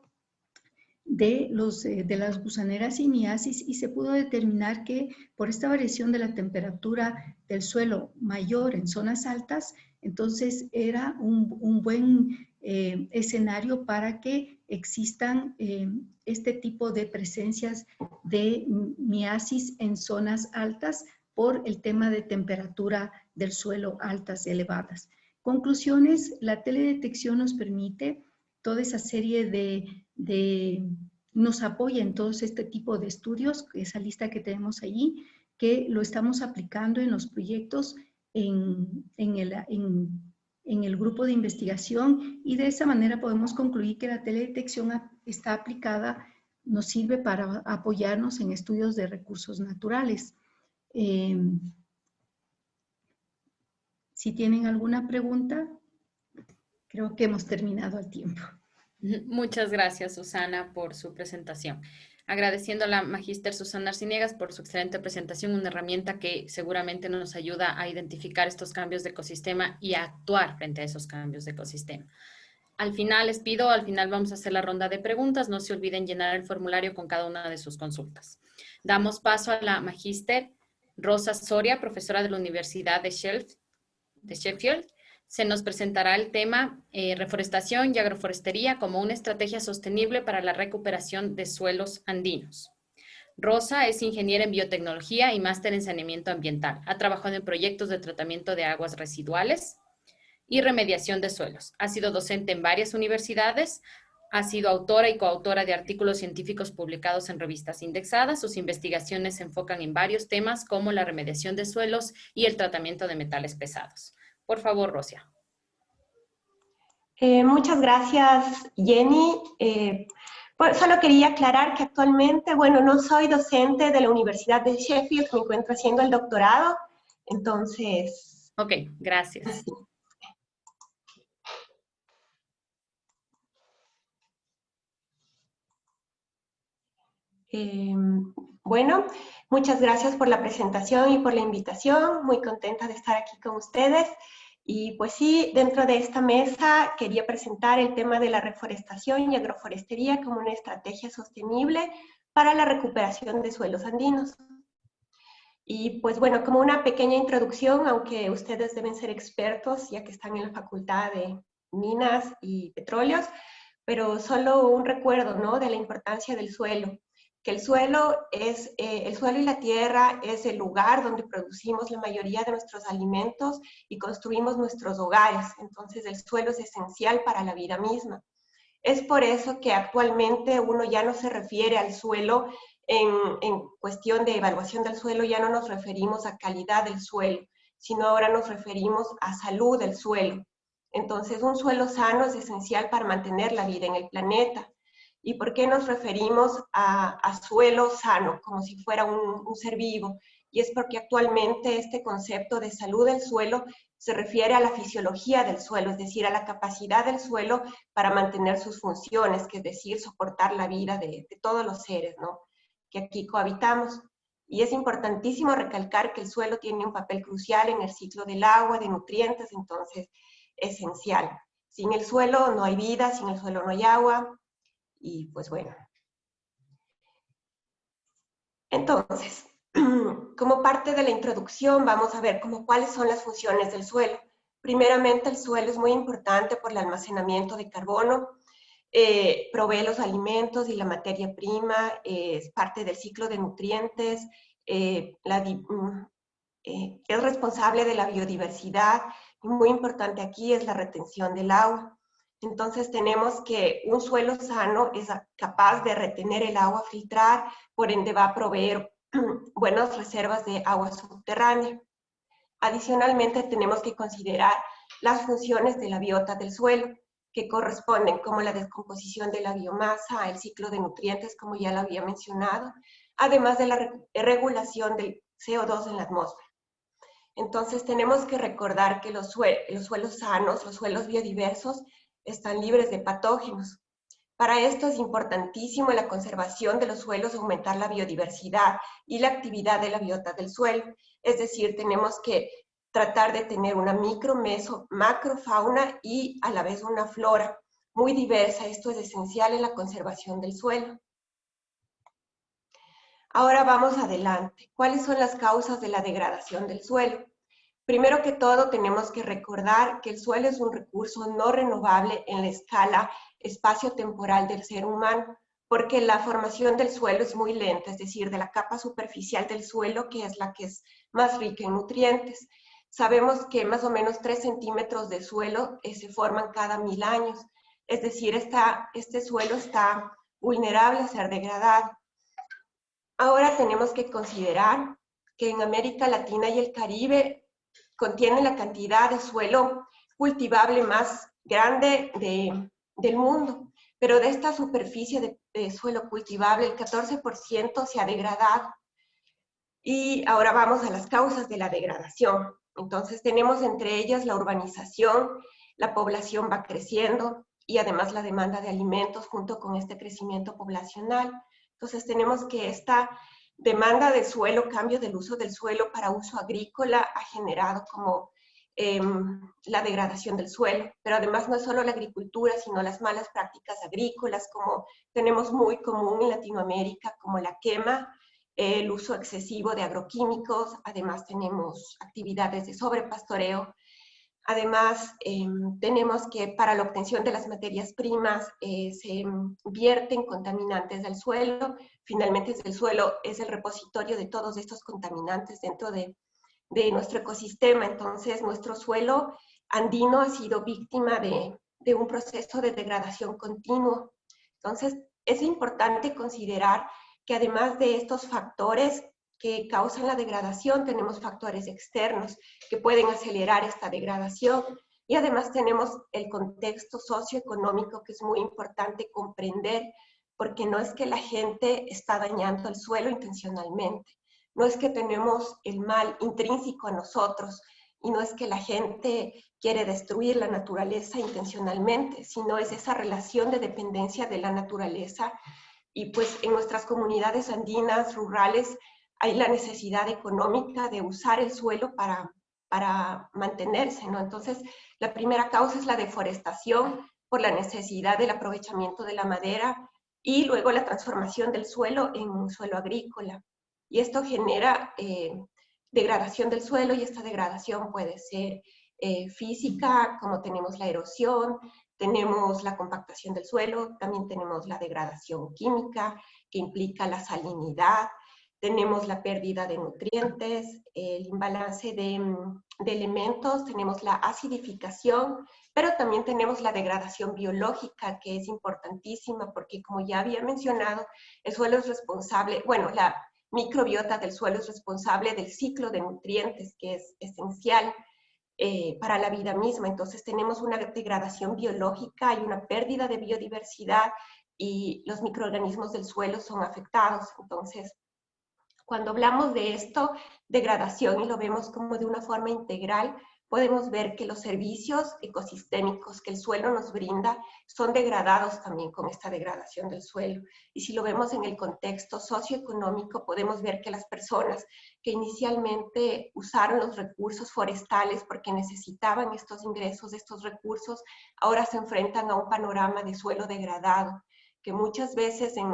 de las gusaneras y miasis y se pudo determinar que por esta variación de la temperatura del suelo mayor en zonas altas, entonces era un buen escenario para que existan este tipo de presencias de miasis en zonas altas por el tema de temperatura del suelo altas, elevadas. Conclusiones, la teledetección nos permite toda esa serie nos apoya en todo este tipo de estudios, esa lista que tenemos allí, que lo estamos aplicando en los proyectos en el grupo de investigación y de esa manera podemos concluir que la teledetección está aplicada, nos sirve para apoyarnos en estudios de recursos naturales. Si tienen alguna pregunta, creo que hemos terminado el tiempo. Muchas gracias, Susana, por su presentación. Agradeciendo a la magíster Susana Arciniegas por su excelente presentación, una herramienta que seguramente nos ayuda a identificar estos cambios de ecosistema y a actuar frente a esos cambios de ecosistema. Al final vamos a hacer la ronda de preguntas. No se olviden llenar el formulario con cada una de sus consultas. Damos paso a la magíster Rosa Soria, profesora de la Universidad de Sheffield. Se nos presentará el tema reforestación y agroforestería como una estrategia sostenible para la recuperación de suelos andinos. Rosa es ingeniera en biotecnología y máster en saneamiento ambiental. Ha trabajado en proyectos de tratamiento de aguas residuales y remediación de suelos. Ha sido docente en varias universidades. Ha sido autora y coautora de artículos científicos publicados en revistas indexadas. Sus investigaciones se enfocan en varios temas como la remediación de suelos y el tratamiento de metales pesados. Por favor, Rosia. Muchas gracias, Jenny. Pues solo quería aclarar que actualmente, bueno, no soy docente de la Universidad de Sheffield, me encuentro haciendo el doctorado, entonces... Ok, gracias. Bueno, muchas gracias por la presentación y por la invitación, muy contenta de estar aquí con ustedes. Y pues sí, dentro de esta mesa quería presentar el tema de la reforestación y agroforestería como una estrategia sostenible para la recuperación de suelos andinos. Y pues bueno, como una pequeña introducción, aunque ustedes deben ser expertos ya que están en la Facultad de Minas y Petróleos, pero solo un recuerdo, ¿no?, de la importancia del suelo. Que el suelo y la tierra es el lugar donde producimos la mayoría de nuestros alimentos y construimos nuestros hogares. Entonces el suelo es esencial para la vida misma. Es por eso que actualmente uno ya no se refiere al suelo en cuestión de evaluación del suelo, ya no nos referimos a calidad del suelo, sino ahora nos referimos a salud del suelo. Entonces un suelo sano es esencial para mantener la vida en el planeta. ¿Y por qué nos referimos a suelo sano, como si fuera un ser vivo? Y es porque actualmente este concepto de salud del suelo se refiere a la fisiología del suelo, es decir, a la capacidad del suelo para mantener sus funciones, que es decir, soportar la vida de todos los seres, ¿no?, que aquí cohabitamos. Y es importantísimo recalcar que el suelo tiene un papel crucial en el ciclo del agua, de nutrientes, entonces esencial. Sin el suelo no hay vida, sin el suelo no hay agua, y pues bueno. Entonces, como parte de la introducción, vamos a ver cuáles son las funciones del suelo. Primeramente, el suelo es muy importante por el almacenamiento de carbono, provee los alimentos y la materia prima, es parte del ciclo de nutrientes, es responsable de la biodiversidad, y muy importante aquí es la retención del agua. Entonces tenemos que un suelo sano es capaz de retener el agua, filtrar, por ende va a proveer buenas reservas de agua subterránea. Adicionalmente tenemos que considerar las funciones de la biota del suelo, que corresponden como la descomposición de la biomasa, el ciclo de nutrientes, como ya lo había mencionado, además de la regulación del CO2 en la atmósfera. Entonces tenemos que recordar que los suelos sanos, los suelos biodiversos, están libres de patógenos. Para esto es importantísimo la conservación de los suelos, aumentar la biodiversidad y la actividad de la biota del suelo. Es decir, tenemos que tratar de tener una micro, meso, macrofauna y a la vez una flora muy diversa. Esto es esencial en la conservación del suelo. Ahora vamos adelante. ¿Cuáles son las causas de la degradación del suelo? Primero que todo, tenemos que recordar que el suelo es un recurso no renovable en la escala espacio-temporal del ser humano, porque la formación del suelo es muy lenta, es decir, de la capa superficial del suelo, que es la que es más rica en nutrientes. Sabemos que más o menos 3 centímetros de suelo se forman cada 1000 años, es decir, este suelo está vulnerable a ser degradado. Ahora tenemos que considerar que en América Latina y el Caribe contienen la cantidad de suelo cultivable más grande del mundo, pero de esta superficie de suelo cultivable, el 14% se ha degradado. Y ahora vamos a las causas de la degradación. Entonces tenemos entre ellas la urbanización, la población va creciendo y además la demanda de alimentos junto con este crecimiento poblacional. Entonces tenemos que esta demanda de suelo, cambio del uso del suelo para uso agrícola ha generado como la degradación del suelo, pero además no es solo la agricultura, sino las malas prácticas agrícolas, como tenemos muy común en Latinoamérica, como la quema, el uso excesivo de agroquímicos, además tenemos actividades de sobrepastoreo, además tenemos que para la obtención de las materias primas se vierten contaminantes del suelo, finalmente el suelo es el repositorio de todos estos contaminantes dentro de nuestro ecosistema, entonces nuestro suelo andino ha sido víctima de un proceso de degradación continuo. Entonces es importante considerar que además de estos factores que causan la degradación, tenemos factores externos que pueden acelerar esta degradación y además tenemos el contexto socioeconómico que es muy importante comprender, porque no es que la gente está dañando el suelo intencionalmente, no es que tenemos el mal intrínseco a nosotros y no es que la gente quiere destruir la naturaleza intencionalmente, sino es esa relación de dependencia de la naturaleza. Y pues en nuestras comunidades andinas, rurales, hay la necesidad económica de usar el suelo para mantenerse, ¿no? Entonces, la primera causa es la deforestación por la necesidad del aprovechamiento de la madera y luego la transformación del suelo en un suelo agrícola. Y esto genera degradación del suelo y esta degradación puede ser física, como tenemos la erosión, tenemos la compactación del suelo, también tenemos la degradación química, que implica la salinidad, tenemos la pérdida de nutrientes, el imbalance de elementos, tenemos la acidificación, pero también tenemos la degradación biológica, que es importantísima, porque como ya había mencionado, el suelo es responsable, bueno, la microbiota del suelo es responsable del ciclo de nutrientes, que es esencial para la vida misma. Entonces tenemos una degradación biológica y una pérdida de biodiversidad y los microorganismos del suelo son afectados. Entonces, cuando hablamos de esto, degradación, y lo vemos como de una forma integral, podemos ver que los servicios ecosistémicos que el suelo nos brinda son degradados también con esta degradación del suelo. Y si lo vemos en el contexto socioeconómico, podemos ver que las personas que inicialmente usaron los recursos forestales porque necesitaban estos ingresos, estos recursos, ahora se enfrentan a un panorama de suelo degradado, que muchas veces en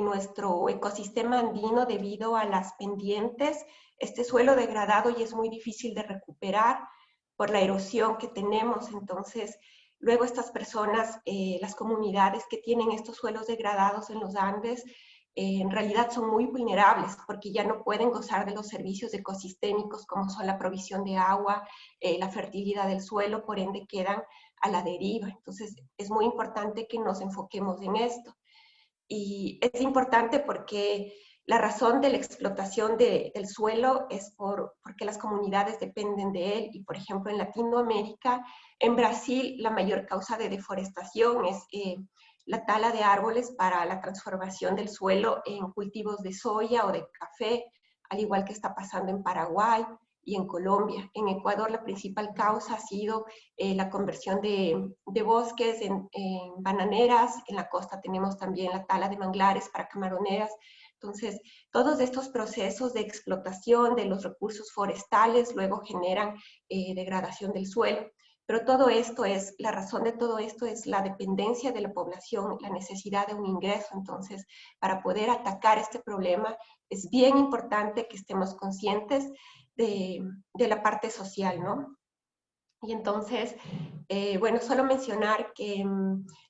nuestro ecosistema andino, debido a las pendientes, este suelo degradado y es muy difícil de recuperar por la erosión que tenemos. Entonces, luego estas personas, las comunidades que tienen estos suelos degradados en los Andes, en realidad son muy vulnerables porque ya no pueden gozar de los servicios ecosistémicos como son la provisión de agua, la fertilidad del suelo, por ende quedan a la deriva. Entonces, es muy importante que nos enfoquemos en esto. Y es importante porque la razón de la explotación del suelo es porque las comunidades dependen de él. Y, por ejemplo, en Latinoamérica, en Brasil, la mayor causa de deforestación es la tala de árboles para la transformación del suelo en cultivos de soya o de café, al igual que está pasando en Paraguay y en Colombia. En Ecuador la principal causa ha sido la conversión de bosques en bananeras. En la costa tenemos también la tala de manglares para camaroneras. Entonces, todos estos procesos de explotación de los recursos forestales luego generan degradación del suelo. Pero todo esto es, la razón de todo esto es la dependencia de la población, la necesidad de un ingreso. Entonces, para poder atacar este problema, es bien importante que estemos conscientes de la parte social, ¿no? Y entonces, bueno, solo mencionar que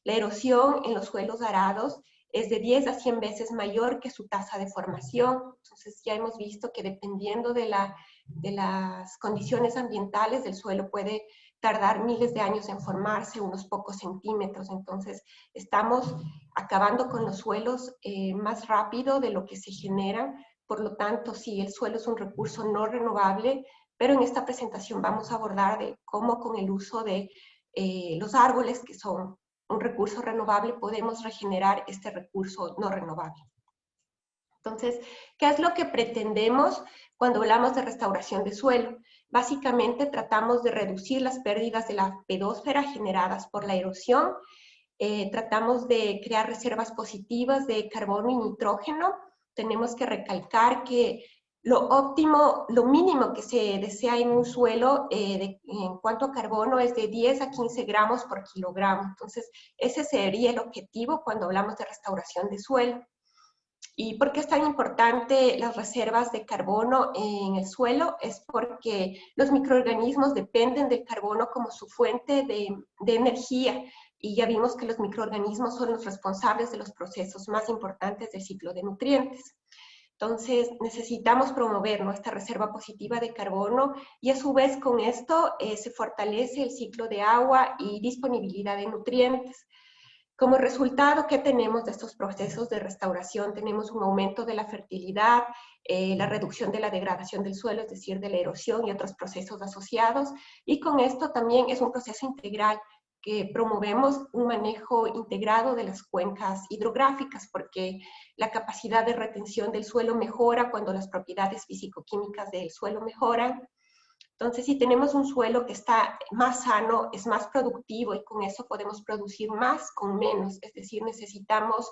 la erosión en los suelos arados es de 10 a 100 veces mayor que su tasa de formación. Entonces ya hemos visto que dependiendo de las condiciones ambientales, el suelo puede tardar miles de años en formarse, unos pocos centímetros. Entonces estamos acabando con los suelos más rápido de lo que se generan. Por lo tanto, sí, el suelo es un recurso no renovable, pero en esta presentación vamos a abordar de cómo con el uso de los árboles, que son un recurso renovable, podemos regenerar este recurso no renovable. Entonces, ¿qué es lo que pretendemos cuando hablamos de restauración de suelo? Básicamente tratamos de reducir las pérdidas de la pedósfera generadas por la erosión, tratamos de crear reservas positivas de carbono y nitrógeno. Tenemos que recalcar que lo óptimo, lo mínimo que se desea en un suelo en cuanto a carbono es de 10 a 15 gramos por kilogramo. Entonces, ese sería el objetivo cuando hablamos de restauración de suelo. ¿Y por qué es tan importante las reservas de carbono en el suelo? Es porque los microorganismos dependen del carbono como su fuente de energía. Y ya vimos que los microorganismos son los responsables de los procesos más importantes del ciclo de nutrientes. Entonces, necesitamos promover nuestra reserva positiva de carbono y a su vez con esto se fortalece el ciclo de agua y disponibilidad de nutrientes. Como resultado, ¿qué tenemos de estos procesos de restauración? Tenemos un aumento de la fertilidad, la reducción de la degradación del suelo, es decir, de la erosión y otros procesos asociados. Y con esto también es un proceso integral que promovemos un manejo integrado de las cuencas hidrográficas, porque la capacidad de retención del suelo mejora cuando las propiedades físico-químicas del suelo mejoran. Entonces, si tenemos un suelo que está más sano, es más productivo y con eso podemos producir más con menos. Es decir, necesitamos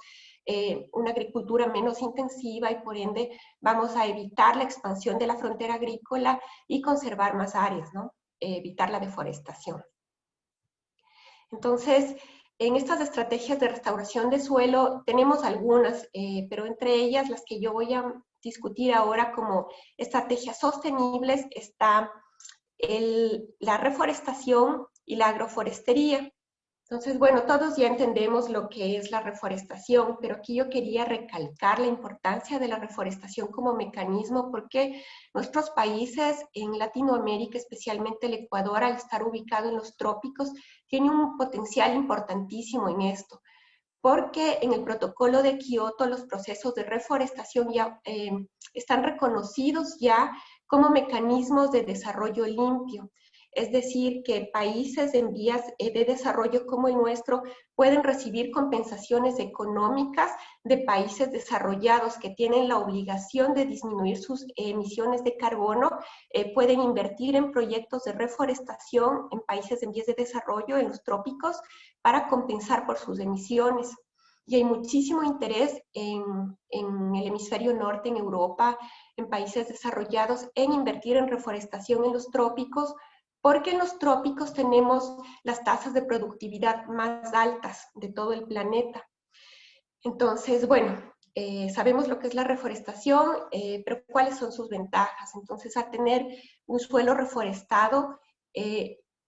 una agricultura menos intensiva y por ende vamos a evitar la expansión de la frontera agrícola y conservar más áreas, ¿no? Evitar la deforestación. Entonces, en estas estrategias de restauración de suelo tenemos algunas, pero entre ellas las que yo voy a discutir ahora como estrategias sostenibles está la reforestación y la agroforestería. Entonces, bueno, todos ya entendemos lo que es la reforestación, pero aquí yo quería recalcar la importancia de la reforestación como mecanismo porque nuestros países en Latinoamérica, especialmente el Ecuador, al estar ubicado en los trópicos, tiene un potencial importantísimo en esto, porque en el protocolo de Kioto los procesos de reforestación ya están reconocidos ya como mecanismos de desarrollo limpio. es decir, que países en vías de desarrollo como el nuestro pueden recibir compensaciones económicas de países desarrollados que tienen la obligación de disminuir sus emisiones de carbono, pueden invertir en proyectos de reforestación en países en vías de desarrollo, en los trópicos, para compensar por sus emisiones. Y hay muchísimo interés en el hemisferio norte, en Europa, en países desarrollados, en invertir en reforestación en los trópicos, porque en los trópicos tenemos las tasas de productividad más altas de todo el planeta. Entonces, bueno, sabemos lo que es la reforestación, pero ¿cuáles son sus ventajas? Entonces, al tener un suelo reforestado,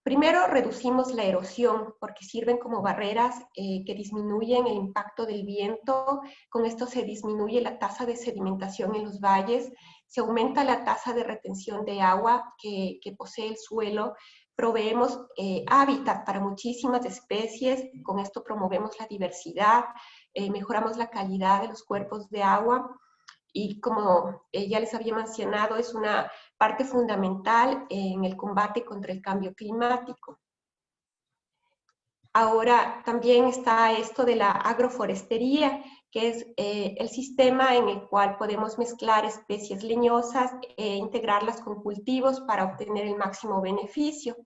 primero reducimos la erosión porque sirven como barreras que disminuyen el impacto del viento. Con esto se disminuye la tasa de sedimentación en los valles, se aumenta la tasa de retención de agua que posee el suelo. Proveemos hábitat para muchísimas especies, con esto promovemos la diversidad, mejoramos la calidad de los cuerpos de agua y como ya les había mencionado, es una parte fundamental en el combate contra el cambio climático. Ahora también está esto de la agroforestería, que es el sistema en el cual podemos mezclar especies leñosas e integrarlas con cultivos para obtener el máximo beneficio.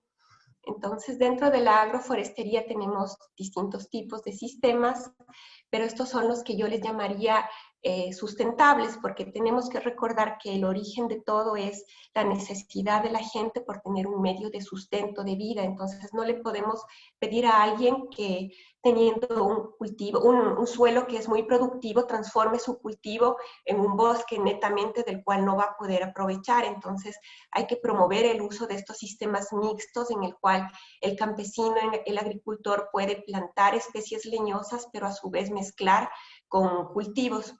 Entonces, dentro de la agroforestería tenemos distintos tipos de sistemas, pero estos son los que yo les llamaría sustentables, porque tenemos que recordar que el origen de todo es la necesidad de la gente por tener un medio de sustento de vida. Entonces, no le podemos pedir a alguien que teniendo un cultivo, un suelo que es muy productivo, transforme su cultivo en un bosque netamente del cual no va a poder aprovechar. Entonces, hay que promover el uso de estos sistemas mixtos en el cual el campesino, el agricultor puede plantar especies leñosas, pero a su vez mezclar con cultivos.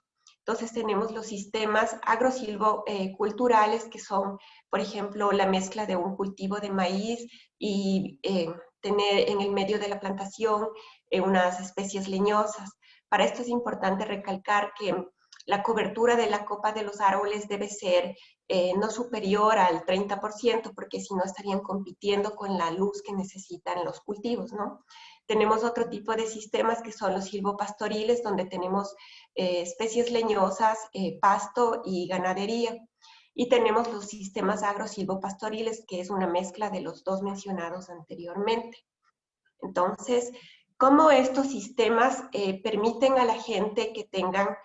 Entonces tenemos los sistemas agrosilvoculturales que son, por ejemplo, la mezcla de un cultivo de maíz y tener en el medio de la plantación unas especies leñosas. Para esto es importante recalcar que la cobertura de la copa de los árboles debe ser no superior al 30%, porque si no estarían compitiendo con la luz que necesitan los cultivos, ¿no? Tenemos otro tipo de sistemas que son los silvopastoriles, donde tenemos especies leñosas, pasto y ganadería. Y tenemos los sistemas agrosilvopastoriles, que es una mezcla de los dos mencionados anteriormente. Entonces, ¿cómo estos sistemas permiten a la gente que tengan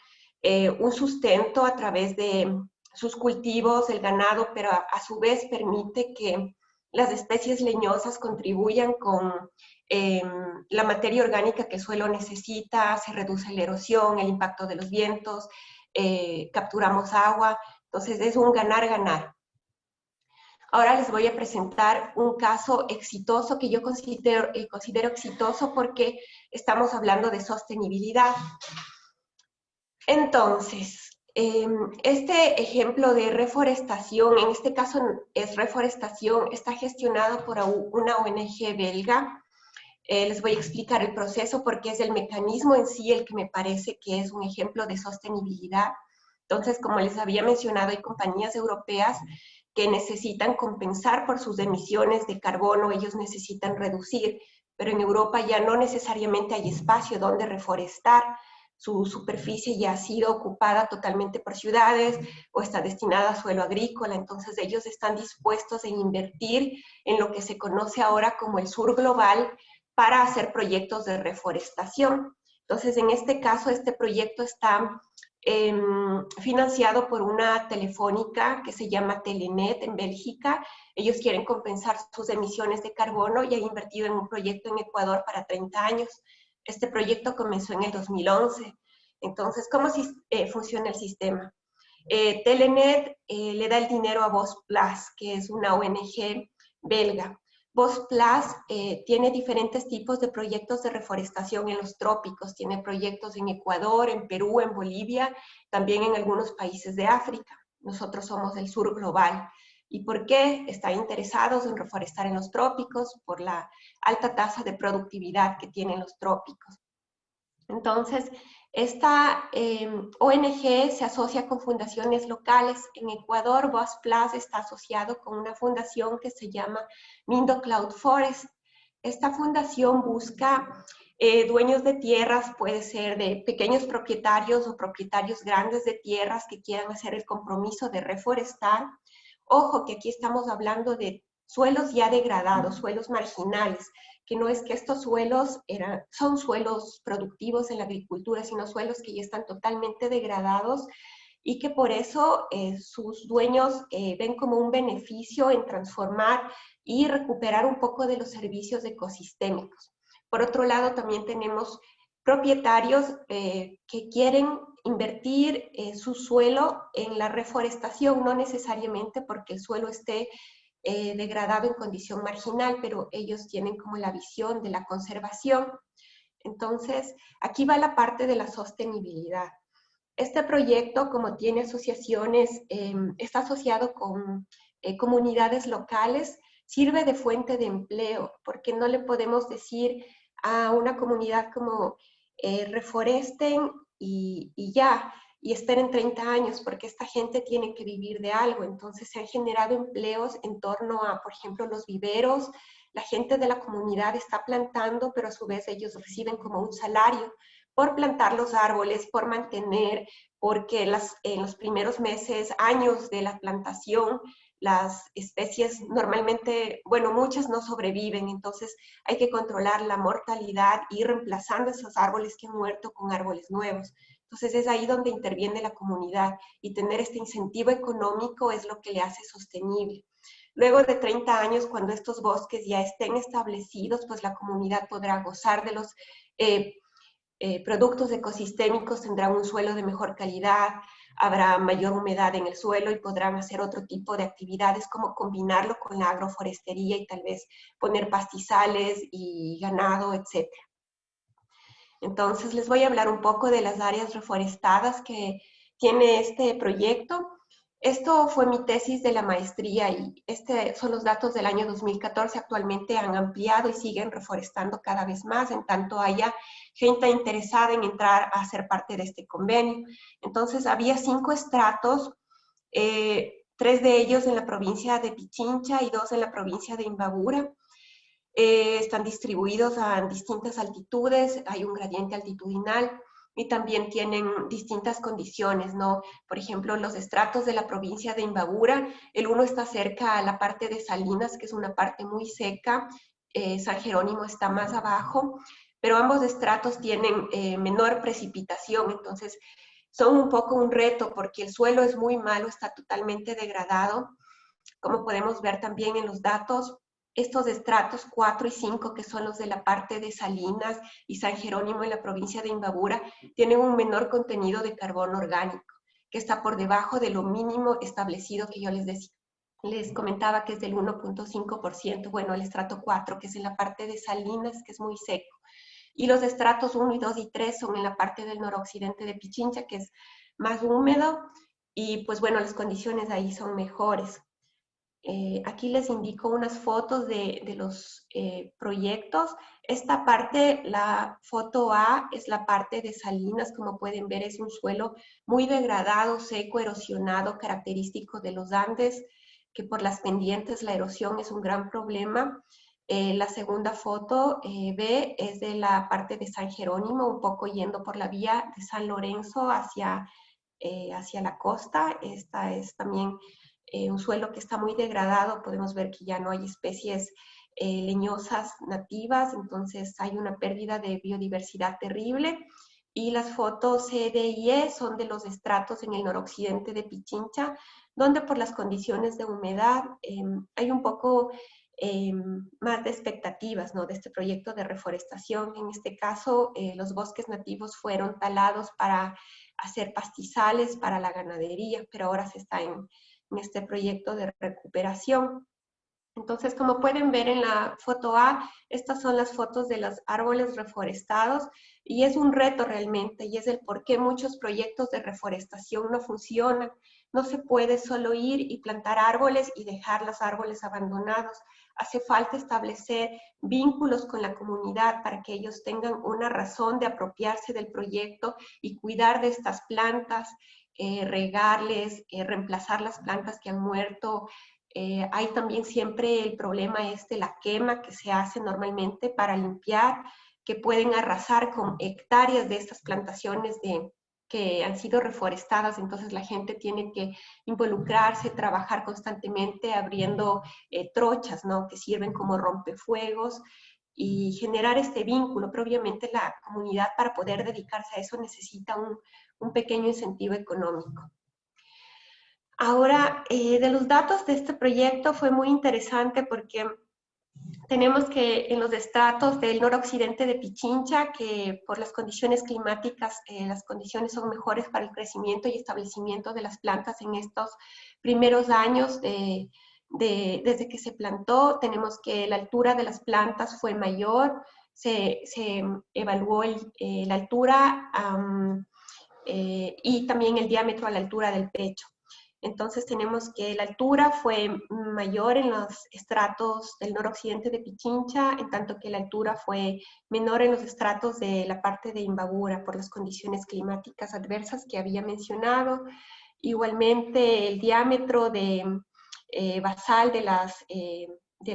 un sustento a través de sus cultivos, el ganado, pero a su vez permite que las especies leñosas contribuyan con la materia orgánica que el suelo necesita, se reduce la erosión, el impacto de los vientos, capturamos agua, entonces es un ganar-ganar. Ahora les voy a presentar un caso exitoso que yo considero exitoso porque estamos hablando de sostenibilidad. Entonces, este ejemplo de reforestación, en este caso es reforestación, está gestionado por una ONG belga. Les voy a explicar el proceso porque es el mecanismo en sí el que me parece que es un ejemplo de sostenibilidad. Entonces, como les había mencionado, hay compañías europeas que necesitan compensar por sus emisiones de carbono, ellos necesitan reducir, pero en Europa ya no necesariamente hay espacio donde reforestar. Su superficie ya ha sido ocupada totalmente por ciudades o está destinada a suelo agrícola, entonces ellos están dispuestos a invertir en lo que se conoce ahora como el sur global para hacer proyectos de reforestación. Entonces, en este caso, este proyecto está financiado por una telefónica que se llama Telenet en Bélgica. Ellos quieren compensar sus emisiones de carbono y han invertido en un proyecto en Ecuador para 30 años. Este proyecto comenzó en el 2011. Entonces, ¿cómo funciona el sistema? Telenet le da el dinero a VosPlus, que es una ONG belga. VosPlus tiene diferentes tipos de proyectos de reforestación en los trópicos. Tiene proyectos en Ecuador, en Perú, en Bolivia, también en algunos países de África. Nosotros somos del sur global. ¿Y por qué están interesados en reforestar en los trópicos? Por la alta tasa de productividad que tienen los trópicos. Entonces, esta ONG se asocia con fundaciones locales. En Ecuador, Boas Plus está asociado con una fundación que se llama Mindo Cloud Forest. Esta fundación busca dueños de tierras, puede ser de pequeños propietarios o propietarios grandes de tierras que quieran hacer el compromiso de reforestar. Ojo que aquí estamos hablando de suelos ya degradados, suelos marginales, que no es que estos suelos son suelos productivos en la agricultura, sino suelos que ya están totalmente degradados y que por eso sus dueños ven como un beneficio en transformar y recuperar un poco de los servicios ecosistémicos. Por otro lado, también tenemos propietarios que quieren invertir su suelo en la reforestación, no necesariamente porque el suelo esté degradado en condición marginal, pero ellos tienen como la visión de la conservación. Entonces, aquí va la parte de la sostenibilidad. Este proyecto, como tiene asociaciones, está asociado con comunidades locales, sirve de fuente de empleo, porque no le podemos decir a una comunidad como reforesten y ya, y esperen 30 años, porque esta gente tiene que vivir de algo. Entonces se han generado empleos en torno a, por ejemplo, los viveros. La gente de la comunidad está plantando, pero a su vez ellos reciben como un salario por plantar los árboles, por mantener, porque en los primeros meses, años de la plantación, las especies normalmente, bueno, muchas no sobreviven, entonces hay que controlar la mortalidad y ir reemplazando esos árboles que han muerto con árboles nuevos. Entonces es ahí donde interviene la comunidad y tener este incentivo económico es lo que le hace sostenible. Luego de 30 años, cuando estos bosques ya estén establecidos, pues la comunidad podrá gozar de los productos ecosistémicos, tendrán un suelo de mejor calidad, habrá mayor humedad en el suelo y podrán hacer otro tipo de actividades como combinarlo con la agroforestería y tal vez poner pastizales y ganado, etc. Entonces les voy a hablar un poco de las áreas reforestadas que tiene este proyecto. Esto fue mi tesis de la maestría y estos son los datos del año 2014. Actualmente han ampliado y siguen reforestando cada vez más, en tanto haya gente interesada en entrar a ser parte de este convenio. Entonces había 5 estratos, 3 de ellos en la provincia de Pichincha y 2 en la provincia de Imbabura. Están distribuidos a distintas altitudes, hay un gradiente altitudinal y también tienen distintas condiciones, ¿no? Por ejemplo, los estratos de la provincia de Imbabura, el uno está cerca a la parte de Salinas, que es una parte muy seca, San Jerónimo está más abajo, pero ambos estratos tienen menor precipitación, entonces son un poco un reto porque el suelo es muy malo, está totalmente degradado, como podemos ver también en los datos. Estos estratos 4 y 5, que son los de la parte de Salinas y San Jerónimo en la provincia de Imbabura, tienen un menor contenido de carbono orgánico, que está por debajo de lo mínimo establecido que yo les comentaba, que es del 1.5%. Bueno, el estrato 4, que es en la parte de Salinas, que es muy seco. Y los estratos 1 y 2 y 3 son en la parte del noroccidente de Pichincha, que es más húmedo, y pues bueno, las condiciones ahí son mejores. Aquí les indico unas fotos de los proyectos. Esta parte, la foto A, es la parte de Salinas. Como pueden ver, es un suelo muy degradado, seco, erosionado, característico de los Andes, que por las pendientes la erosión es un gran problema. La segunda foto, B, es de la parte de San Jerónimo, un poco yendo por la vía de San Lorenzo hacia la costa. Esta es también un suelo que está muy degradado, podemos ver que ya no hay especies leñosas nativas, entonces hay una pérdida de biodiversidad terrible. Y las fotos C, D y E son de los estratos en el noroccidente de Pichincha, donde por las condiciones de humedad hay un poco más de expectativas, ¿no?, de este proyecto de reforestación. En este caso, los bosques nativos fueron talados para hacer pastizales para la ganadería, pero ahora se está en este proyecto de recuperación. Entonces, como pueden ver en la foto A, estas son las fotos de los árboles reforestados y es un reto realmente, y es el por qué muchos proyectos de reforestación no funcionan, no se puede solo ir y plantar árboles y dejar los árboles abandonados. Hace falta establecer vínculos con la comunidad para que ellos tengan una razón de apropiarse del proyecto y cuidar de estas plantas, regarles, reemplazar las plantas que han muerto. Hay también siempre el problema de la quema que se hace normalmente para limpiar, que pueden arrasar con hectáreas de estas plantaciones que han sido reforestadas. Entonces la gente tiene que involucrarse, trabajar constantemente abriendo trochas, ¿no?, que sirven como rompefuegos, y generar este vínculo. Pero obviamente la comunidad, para poder dedicarse a eso, necesita un pequeño incentivo económico. Ahora, de los datos de este proyecto fue muy interesante porque tenemos que en los estratos del noroccidente de Pichincha, que por las condiciones climáticas, las condiciones son mejores para el crecimiento y establecimiento de las plantas en estos primeros años desde que se plantó. Tenemos que la altura de las plantas fue mayor, se evaluó la altura y también el diámetro a la altura del pecho. Entonces tenemos que la altura fue mayor en los estratos del noroccidente de Pichincha, en tanto que la altura fue menor en los estratos de la parte de Imbabura por las condiciones climáticas adversas que había mencionado. Igualmente el diámetro basal de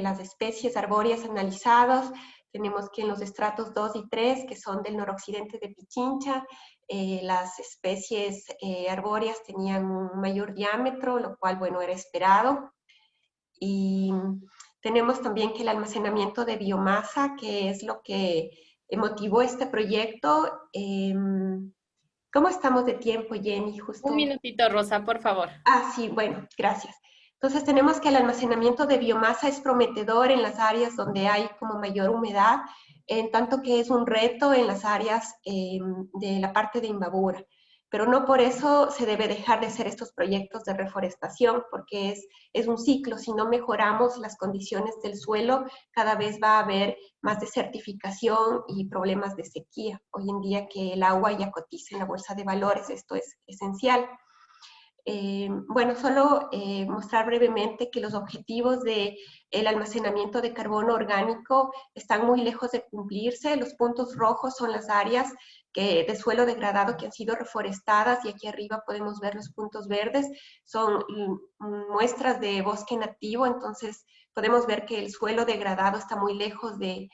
las especies arbóreas analizadas, tenemos que en los estratos 2 y 3, que son del noroccidente de Pichincha, las especies arbóreas tenían un mayor diámetro, lo cual, bueno, era esperado. Y tenemos también que el almacenamiento de biomasa, que es lo que motivó este proyecto. ¿Cómo estamos de tiempo, Jenny? Justo. Un minutito, Rosa, por favor. Ah, sí, bueno, gracias. Entonces tenemos que el almacenamiento de biomasa es prometedor en las áreas donde hay como mayor humedad, en tanto que es un reto en las áreas de la parte de Imbabura. Pero no por eso se debe dejar de hacer estos proyectos de reforestación, porque es un ciclo. Si no mejoramos las condiciones del suelo, cada vez va a haber más desertificación y problemas de sequía. Hoy en día que el agua ya cotiza en la bolsa de valores, esto es esencial. Bueno, solo mostrar brevemente que los objetivos del almacenamiento de carbono orgánico están muy lejos de cumplirse. Los puntos rojos son las áreas de suelo degradado que han sido reforestadas, y aquí arriba podemos ver los puntos verdes. Son muestras de bosque nativo, entonces podemos ver que el suelo degradado está muy lejos del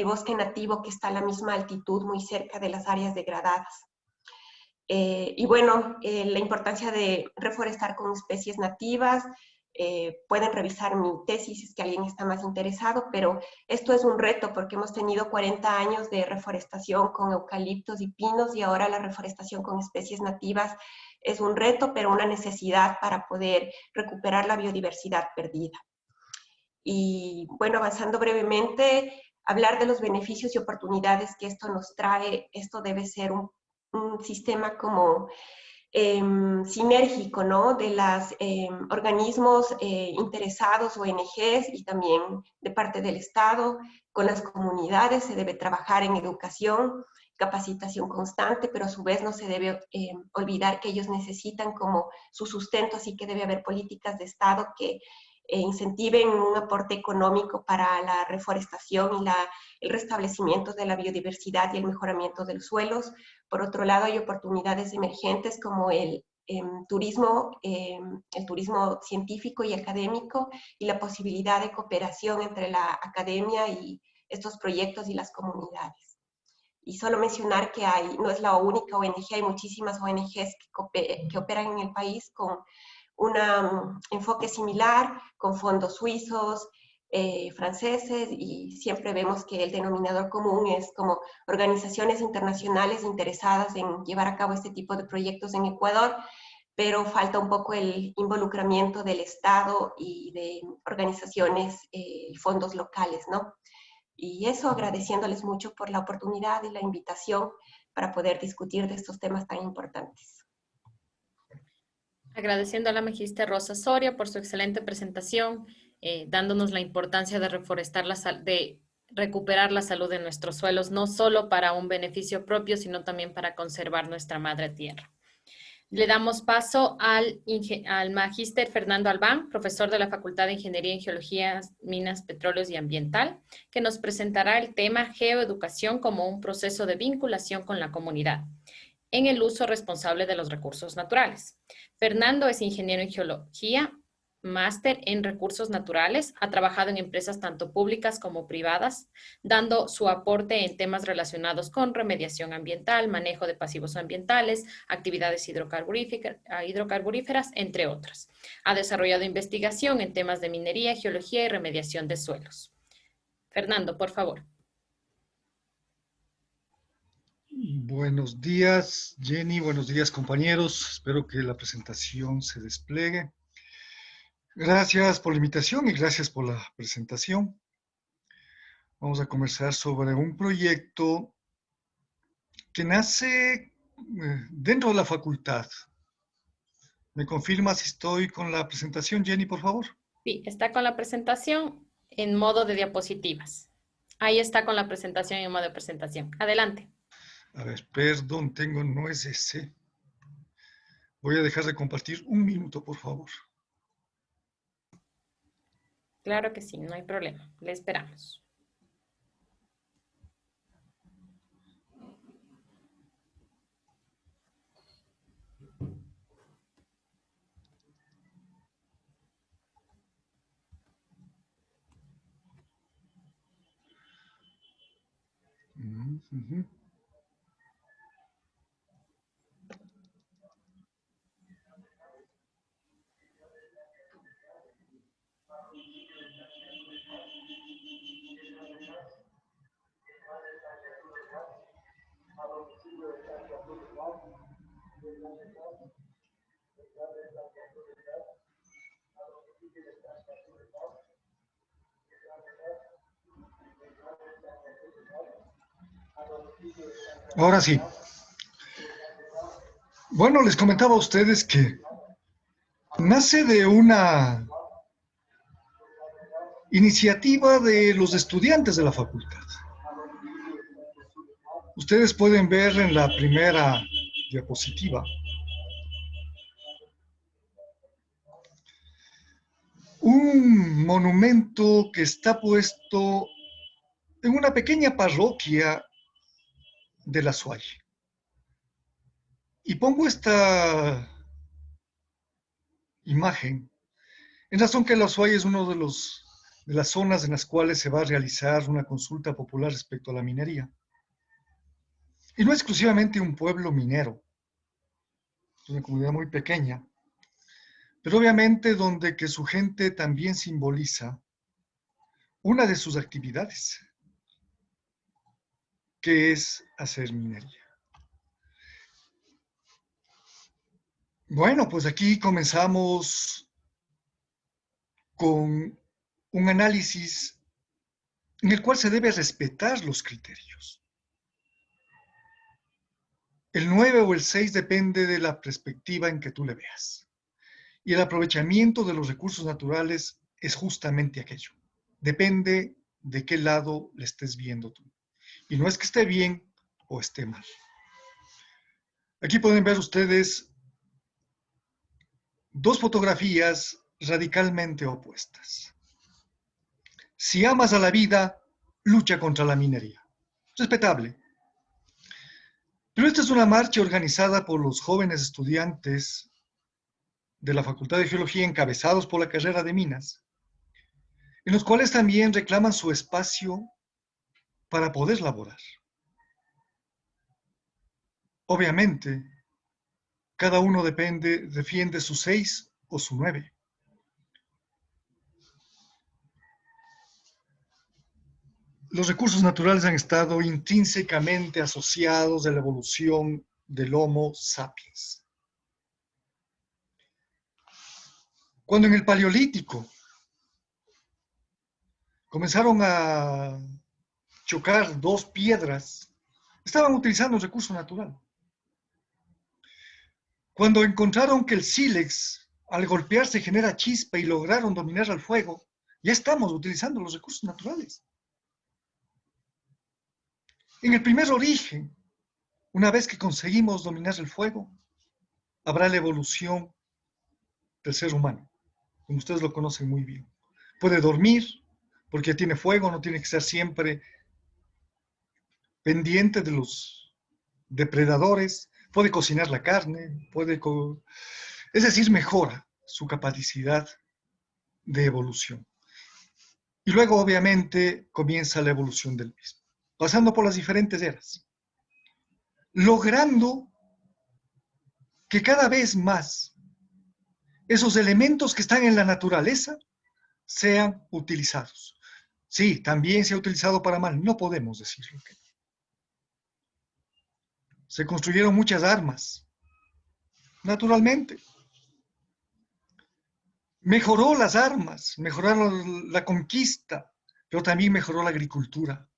bosque nativo, que está a la misma altitud, muy cerca de las áreas degradadas. Y bueno, la importancia de reforestar con especies nativas. Pueden revisar mi tesis si es que alguien está más interesado, pero esto es un reto porque hemos tenido 40 años de reforestación con eucaliptos y pinos, y ahora la reforestación con especies nativas es un reto, pero una necesidad para poder recuperar la biodiversidad perdida. Y bueno, avanzando brevemente, hablar de los beneficios y oportunidades que esto nos trae. Esto debe ser un sistema como sinérgico, ¿no?, de los organismos interesados, ONGs, y también de parte del Estado, con las comunidades. Se debe trabajar en educación, capacitación constante, pero a su vez no se debe olvidar que ellos necesitan como su sustento, así que debe haber políticas de Estado que incentiven un aporte económico para la reforestación y el restablecimiento de la biodiversidad y el mejoramiento de los suelos. Por otro lado, hay oportunidades emergentes como el turismo científico y académico, y la posibilidad de cooperación entre la academia y estos proyectos y las comunidades. Y solo mencionar que no es la única ONG, hay muchísimas ONGs que operan en el país con un enfoque similar, con fondos suizos, franceses, y siempre vemos que el denominador común es como organizaciones internacionales interesadas en llevar a cabo este tipo de proyectos en Ecuador, pero falta un poco el involucramiento del Estado y de organizaciones y fondos locales, ¿no? Y eso, agradeciéndoles mucho por la oportunidad y la invitación para poder discutir de estos temas tan importantes. Agradeciendo a la magíster Rosa Soria por su excelente presentación, dándonos la importancia de reforestar de recuperar la salud de nuestros suelos, no solo para un beneficio propio, sino también para conservar nuestra madre tierra. Le damos paso al magíster Fernando Albán, profesor de la Facultad de Ingeniería en Geología, Minas, Petróleos y Ambiental, que nos presentará el tema Geoeducación como un proceso de vinculación con la comunidad en el uso responsable de los recursos naturales. Fernando es ingeniero en geología, máster en recursos naturales, ha trabajado en empresas tanto públicas como privadas, dando su aporte en temas relacionados con remediación ambiental, manejo de pasivos ambientales, actividades hidrocarburíferas, entre otras. Ha desarrollado investigación en temas de minería, geología y remediación de suelos. Fernando, por favor. Buenos días, Jenny. Buenos días, compañeros. Espero que la presentación se despliegue. Gracias por la invitación y gracias por la presentación. Vamos a conversar sobre un proyecto que nace dentro de la facultad. ¿Me confirma si estoy con la presentación, Jenny, por favor? Sí, está con la presentación en modo de diapositivas. Ahí está con la presentación en modo de presentación. Adelante. A ver, perdón, no es ese. Voy a dejar de compartir un minuto, por favor. Claro que sí, no hay problema. Le esperamos. Ahora sí. Bueno, les comentaba a ustedes que nace de una iniciativa de los estudiantes de la facultad. Ustedes pueden ver en la primera diapositiva un monumento que está puesto en una pequeña parroquia de La Sualle. Y pongo esta imagen en razón que La Sualle es uno de las zonas en las cuales se va a realizar una consulta popular respecto a la minería. Y no exclusivamente un pueblo minero, es una comunidad muy pequeña, pero obviamente donde que su gente también simboliza una de sus actividades, que es hacer minería. Bueno, pues aquí comenzamos con un análisis en el cual se debe respetar los criterios. El 9 o el 6 depende de la perspectiva en que tú le veas. Y el aprovechamiento de los recursos naturales es justamente aquello. Depende de qué lado le estés viendo tú. Y no es que esté bien o esté mal. Aquí pueden ver ustedes dos fotografías radicalmente opuestas. Si amas a la vida, lucha contra la minería. Respetable. Pero esta es una marcha organizada por los jóvenes estudiantes de la Facultad de Geología encabezados por la carrera de minas, en los cuales también reclaman su espacio para poder laborar. Obviamente, cada uno defiende su 6 o su 9. Los recursos naturales han estado intrínsecamente asociados a la evolución del Homo sapiens. Cuando en el Paleolítico comenzaron a chocar dos piedras, estaban utilizando un recurso natural. Cuando encontraron que el sílex, al golpearse, genera chispa y lograron dominar al fuego, ya estamos utilizando los recursos naturales. En el primer origen, una vez que conseguimos dominar el fuego, habrá la evolución del ser humano, como ustedes lo conocen muy bien. Puede dormir, porque tiene fuego, no tiene que estar siempre pendiente de los depredadores, puede cocinar la carne, es decir, mejora su capacidad de evolución. Y luego, obviamente, comienza la evolución del mismo, pasando por las diferentes eras, logrando que cada vez más esos elementos que están en la naturaleza sean utilizados. Sí, también se ha utilizado para mal, no podemos decirlo. Se construyeron muchas armas, naturalmente. Mejoró las armas, mejoraron la conquista, pero también mejoró la agricultura,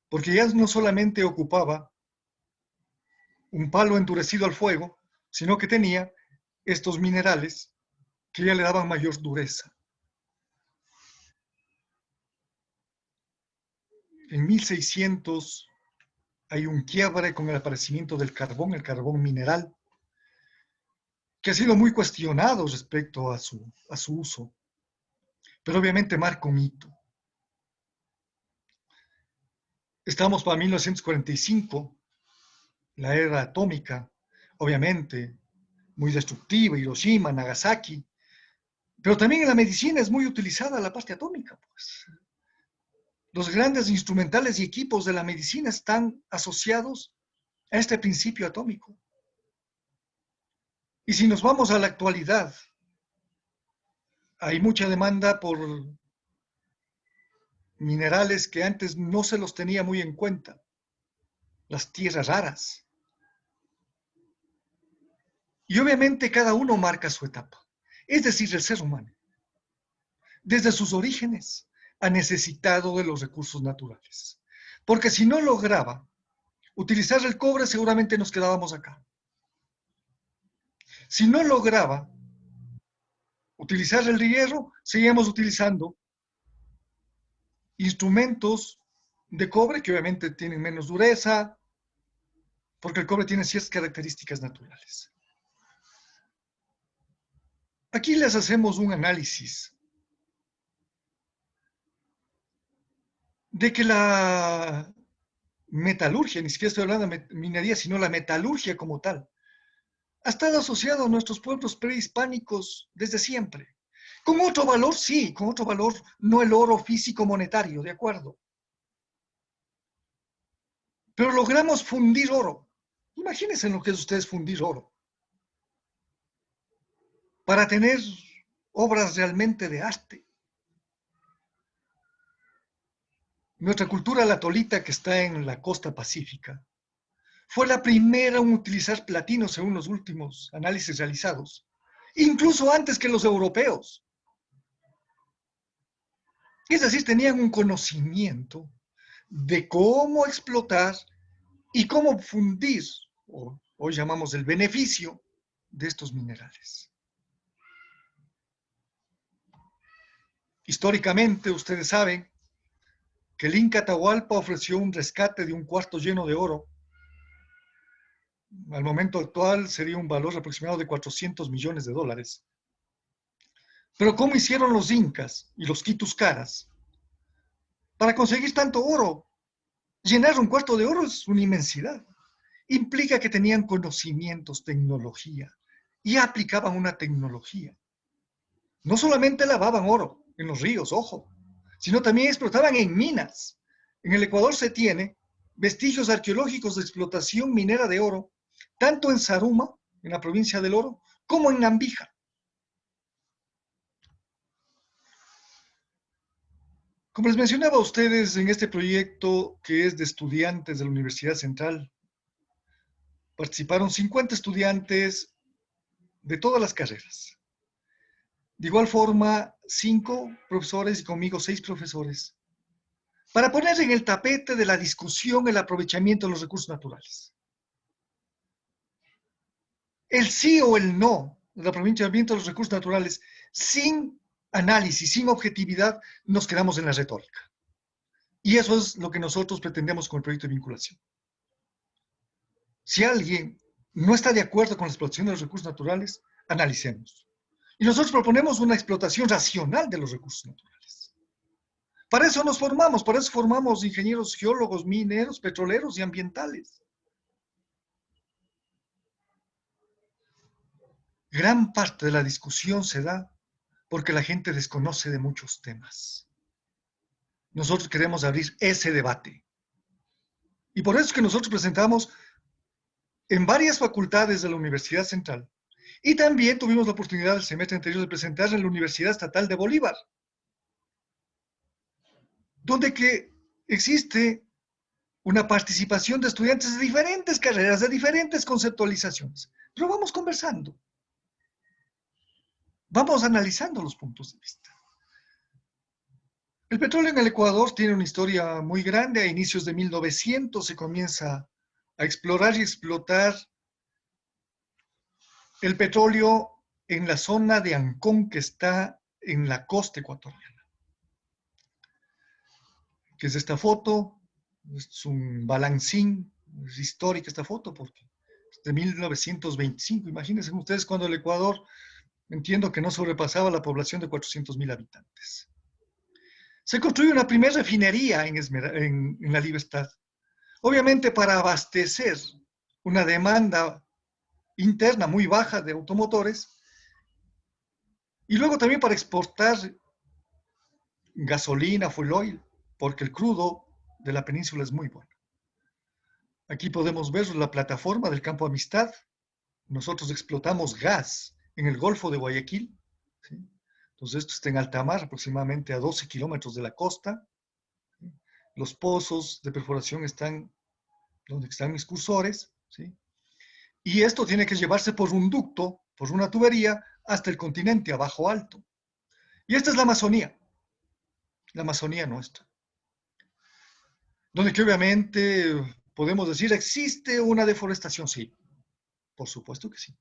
porque ya no solamente ocupaba un palo endurecido al fuego, sino que tenía estos minerales que ya le daban mayor dureza. En 1600 hay un quiebre con el aparecimiento del carbón, el carbón mineral, que ha sido muy cuestionado respecto a su uso, pero obviamente marca un hito. Estamos para 1945, la era atómica, obviamente, muy destructiva, Hiroshima, Nagasaki, pero también en la medicina es muy utilizada la parte atómica, pues. Los grandes instrumentales y equipos de la medicina están asociados a este principio atómico. Y si nos vamos a la actualidad, hay mucha demanda por minerales que antes no se los tenía muy en cuenta, las tierras raras. Y obviamente cada uno marca su etapa, es decir, el ser humano, desde sus orígenes, ha necesitado de los recursos naturales. Porque si no lograba utilizar el cobre, seguramente nos quedábamos acá. Si no lograba utilizar el hierro, seguíamos utilizando instrumentos de cobre que obviamente tienen menos dureza, porque el cobre tiene ciertas características naturales. Aquí les hacemos un análisis de que la metalurgia, ni siquiera estoy hablando de minería, sino la metalurgia como tal, ha estado asociado a nuestros pueblos prehispánicos desde siempre. Con otro valor, sí, con otro valor, no el oro físico monetario, de acuerdo. Pero logramos fundir oro. Imagínense lo que es ustedes fundir oro. Para tener obras realmente de arte. Nuestra cultura latolita, que está en la costa pacífica, fue la primera en utilizar platino según los últimos análisis realizados, incluso antes que los europeos. Es decir, tenían un conocimiento de cómo explotar y cómo fundir, o hoy llamamos el beneficio, de estos minerales. Históricamente, ustedes saben que el Inca Atahualpa ofreció un rescate de un cuarto lleno de oro. Al momento actual sería un valor aproximado de 400 millones de dólares. Pero ¿cómo hicieron los incas y los quituscaras para conseguir tanto oro? Llenar un cuarto de oro es una inmensidad. Implica que tenían conocimientos, tecnología, y aplicaban una tecnología. No solamente lavaban oro en los ríos, ojo, sino también explotaban en minas. En el Ecuador se tiene vestigios arqueológicos de explotación minera de oro, tanto en Zaruma, en la provincia del Oro, como en Nambija. Como les mencionaba a ustedes, en este proyecto que es de estudiantes de la Universidad Central, participaron 50 estudiantes de todas las carreras. De igual forma, 5 profesores y conmigo 6 profesores, para poner en el tapete de la discusión el aprovechamiento de los recursos naturales. El sí o el no del aprovechamiento de los recursos naturales, sin análisis, sin objetividad, nos quedamos en la retórica. Y eso es lo que nosotros pretendemos con el proyecto de vinculación. Si alguien no está de acuerdo con la explotación de los recursos naturales, analicemos. Y nosotros proponemos una explotación racional de los recursos naturales. Para eso nos formamos, para eso formamos ingenieros geólogos, mineros, petroleros y ambientales. Gran parte de la discusión se da porque la gente desconoce de muchos temas. Nosotros queremos abrir ese debate. Y por eso es que nosotros presentamos en varias facultades de la Universidad Central. Y también tuvimos la oportunidad el semestre anterior de presentar en la Universidad Estatal de Bolívar, donde que existe una participación de estudiantes de diferentes carreras, de diferentes conceptualizaciones. Pero vamos conversando. Vamos analizando los puntos de vista. El petróleo en el Ecuador tiene una historia muy grande. A inicios de 1900 se comienza a explorar y explotar el petróleo en la zona de Ancón, que está en la costa ecuatoriana. Que es esta foto, es un balancín, es histórica esta foto porque es de 1925. Imagínense ustedes cuando el Ecuador, entiendo que no sobrepasaba la población de 400.000 habitantes. Se construye una primera refinería en La Libertad, obviamente para abastecer una demanda interna muy baja de automotores y luego también para exportar gasolina, fuel oil, porque el crudo de la península es muy bueno. Aquí podemos ver la plataforma del Campo Amistad. Nosotros explotamos gas en el Golfo de Guayaquil, ¿sí? Entonces esto está en alta mar, aproximadamente a 12 kilómetros de la costa. ¿Sí? Los pozos de perforación están donde están mis cursores, ¿sí? Y esto tiene que llevarse por un ducto, por una tubería, hasta el continente, abajo alto. Y esta es la Amazonía nuestra. Donde que obviamente podemos decir, ¿existe una deforestación? Sí, por supuesto que sí.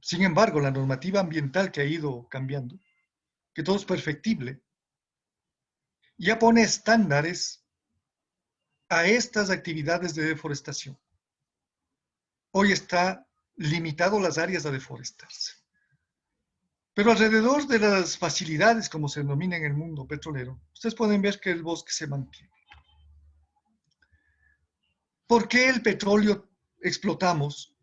Sin embargo, la normativa ambiental que ha ido cambiando, que todo es perfectible, ya pone estándares a estas actividades de deforestación. Hoy está limitado las áreas a deforestarse. Pero alrededor de las facilidades, como se denomina en el mundo petrolero, ustedes pueden ver que el bosque se mantiene. ¿Por qué el petróleo explotamos?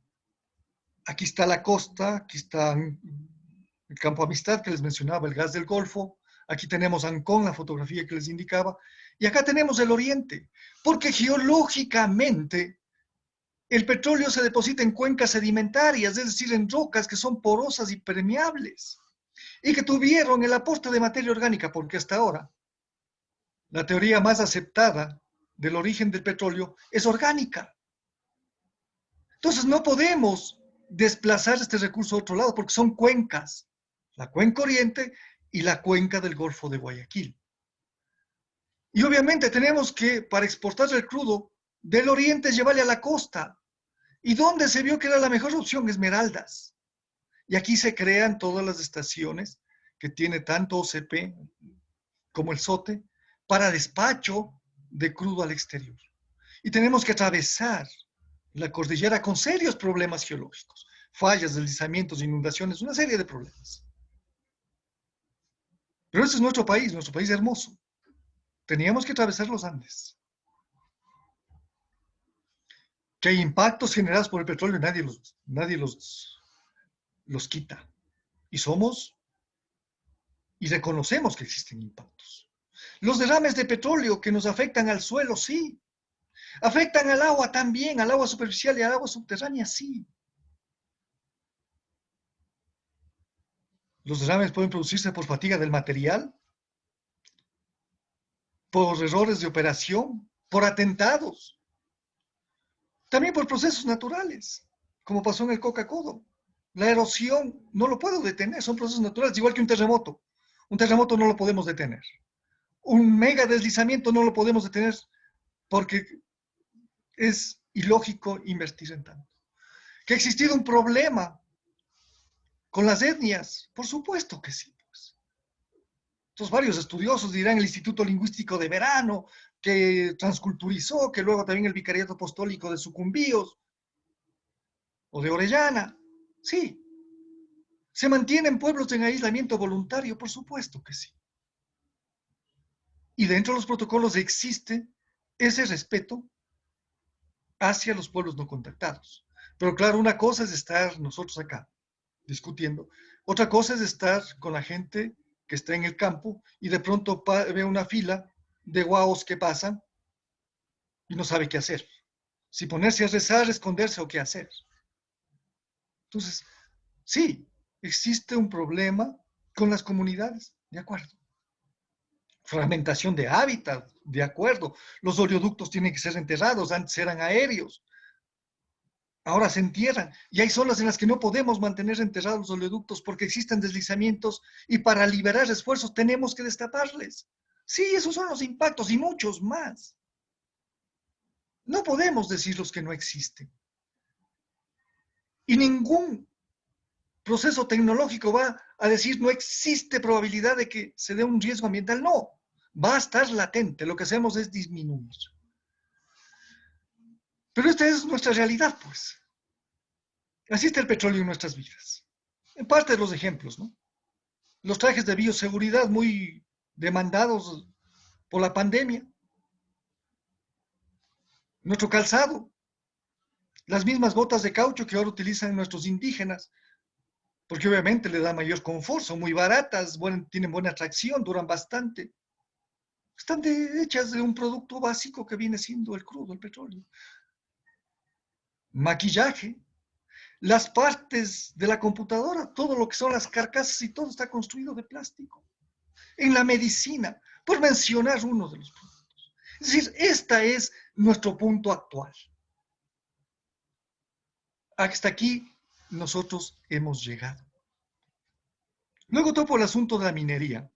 Aquí está la costa, aquí está el Campo Amistad que les mencionaba, el gas del Golfo, aquí tenemos Ancón, la fotografía que les indicaba, y acá tenemos el oriente, porque geológicamente el petróleo se deposita en cuencas sedimentarias, es decir, en rocas que son porosas y permeables, y que tuvieron el aporte de materia orgánica, porque hasta ahora la teoría más aceptada del origen del petróleo es orgánica. Entonces no podemos desplazar este recurso a otro lado, porque son cuencas, la cuenca oriente y la cuenca del Golfo de Guayaquil. Y obviamente tenemos que, para exportar el crudo del oriente, llevarle a la costa. ¿Y dónde se vio que era la mejor opción? Esmeraldas. Y aquí se crean todas las estaciones que tiene tanto OCP como el SOTE para despacho de crudo al exterior. Y tenemos que atravesar la cordillera con serios problemas geológicos, fallas, deslizamientos, inundaciones, una serie de problemas. Pero ese es nuestro país hermoso. Teníamos que atravesar los Andes. Que hay impactos generados por el petróleo, nadie los quita. Y reconocemos que existen impactos. Los derrames de petróleo que nos afectan al suelo, sí. Afectan al agua también, al agua superficial y al agua subterránea, sí. Los derrames pueden producirse por fatiga del material, por errores de operación, por atentados, también por procesos naturales, como pasó en el Coca-Codo. La erosión no lo puedo detener, son procesos naturales, igual que un terremoto. Un terremoto no lo podemos detener. Un mega deslizamiento no lo podemos detener porque es ilógico invertir en tanto. ¿Que ha existido un problema con las etnias? Por supuesto que sí. Pues. Entonces varios estudiosos dirán el Instituto Lingüístico de Verano, que transculturizó, que luego también el Vicariato Apostólico de Sucumbíos. o de Orellana. Sí. ¿Se mantienen pueblos en aislamiento voluntario? Por supuesto que sí. Y dentro de los protocolos existe ese respeto hacia los pueblos no contactados. Pero claro, una cosa es estar nosotros acá discutiendo, otra cosa es estar con la gente que está en el campo y de pronto ve una fila de guaos que pasan y no sabe qué hacer. Si ponerse a rezar, esconderse o qué hacer. Entonces, sí, existe un problema con las comunidades, de acuerdo. Fragmentación de hábitat, de acuerdo. Los oleoductos tienen que ser enterrados, antes eran aéreos. Ahora se entierran. Y hay zonas en las que no podemos mantener enterrados los oleoductos porque existen deslizamientos y para liberar esfuerzos tenemos que destaparles. Sí, esos son los impactos y muchos más. No podemos decirlos que no existen. Y ningún proceso tecnológico va a decir no existe probabilidad de que se dé un riesgo ambiental. No, va a estar latente. Lo que hacemos es disminuir. Pero esta es nuestra realidad, pues. Así está el petróleo en nuestras vidas. En parte de los ejemplos, ¿no? Los trajes de bioseguridad muy demandados por la pandemia. Nuestro calzado. Las mismas botas de caucho que ahora utilizan nuestros indígenas. Porque obviamente le da mayor confort, son muy baratas, tienen buena tracción, duran bastante. Están hechas de un producto básico que viene siendo el crudo, el petróleo. Maquillaje. Las partes de la computadora, todo lo que son las carcasas y todo está construido de plástico. En la medicina, por mencionar uno de los productos. Es decir, este es nuestro punto actual. Hasta aquí nosotros hemos llegado. Luego topo el asunto de la minería.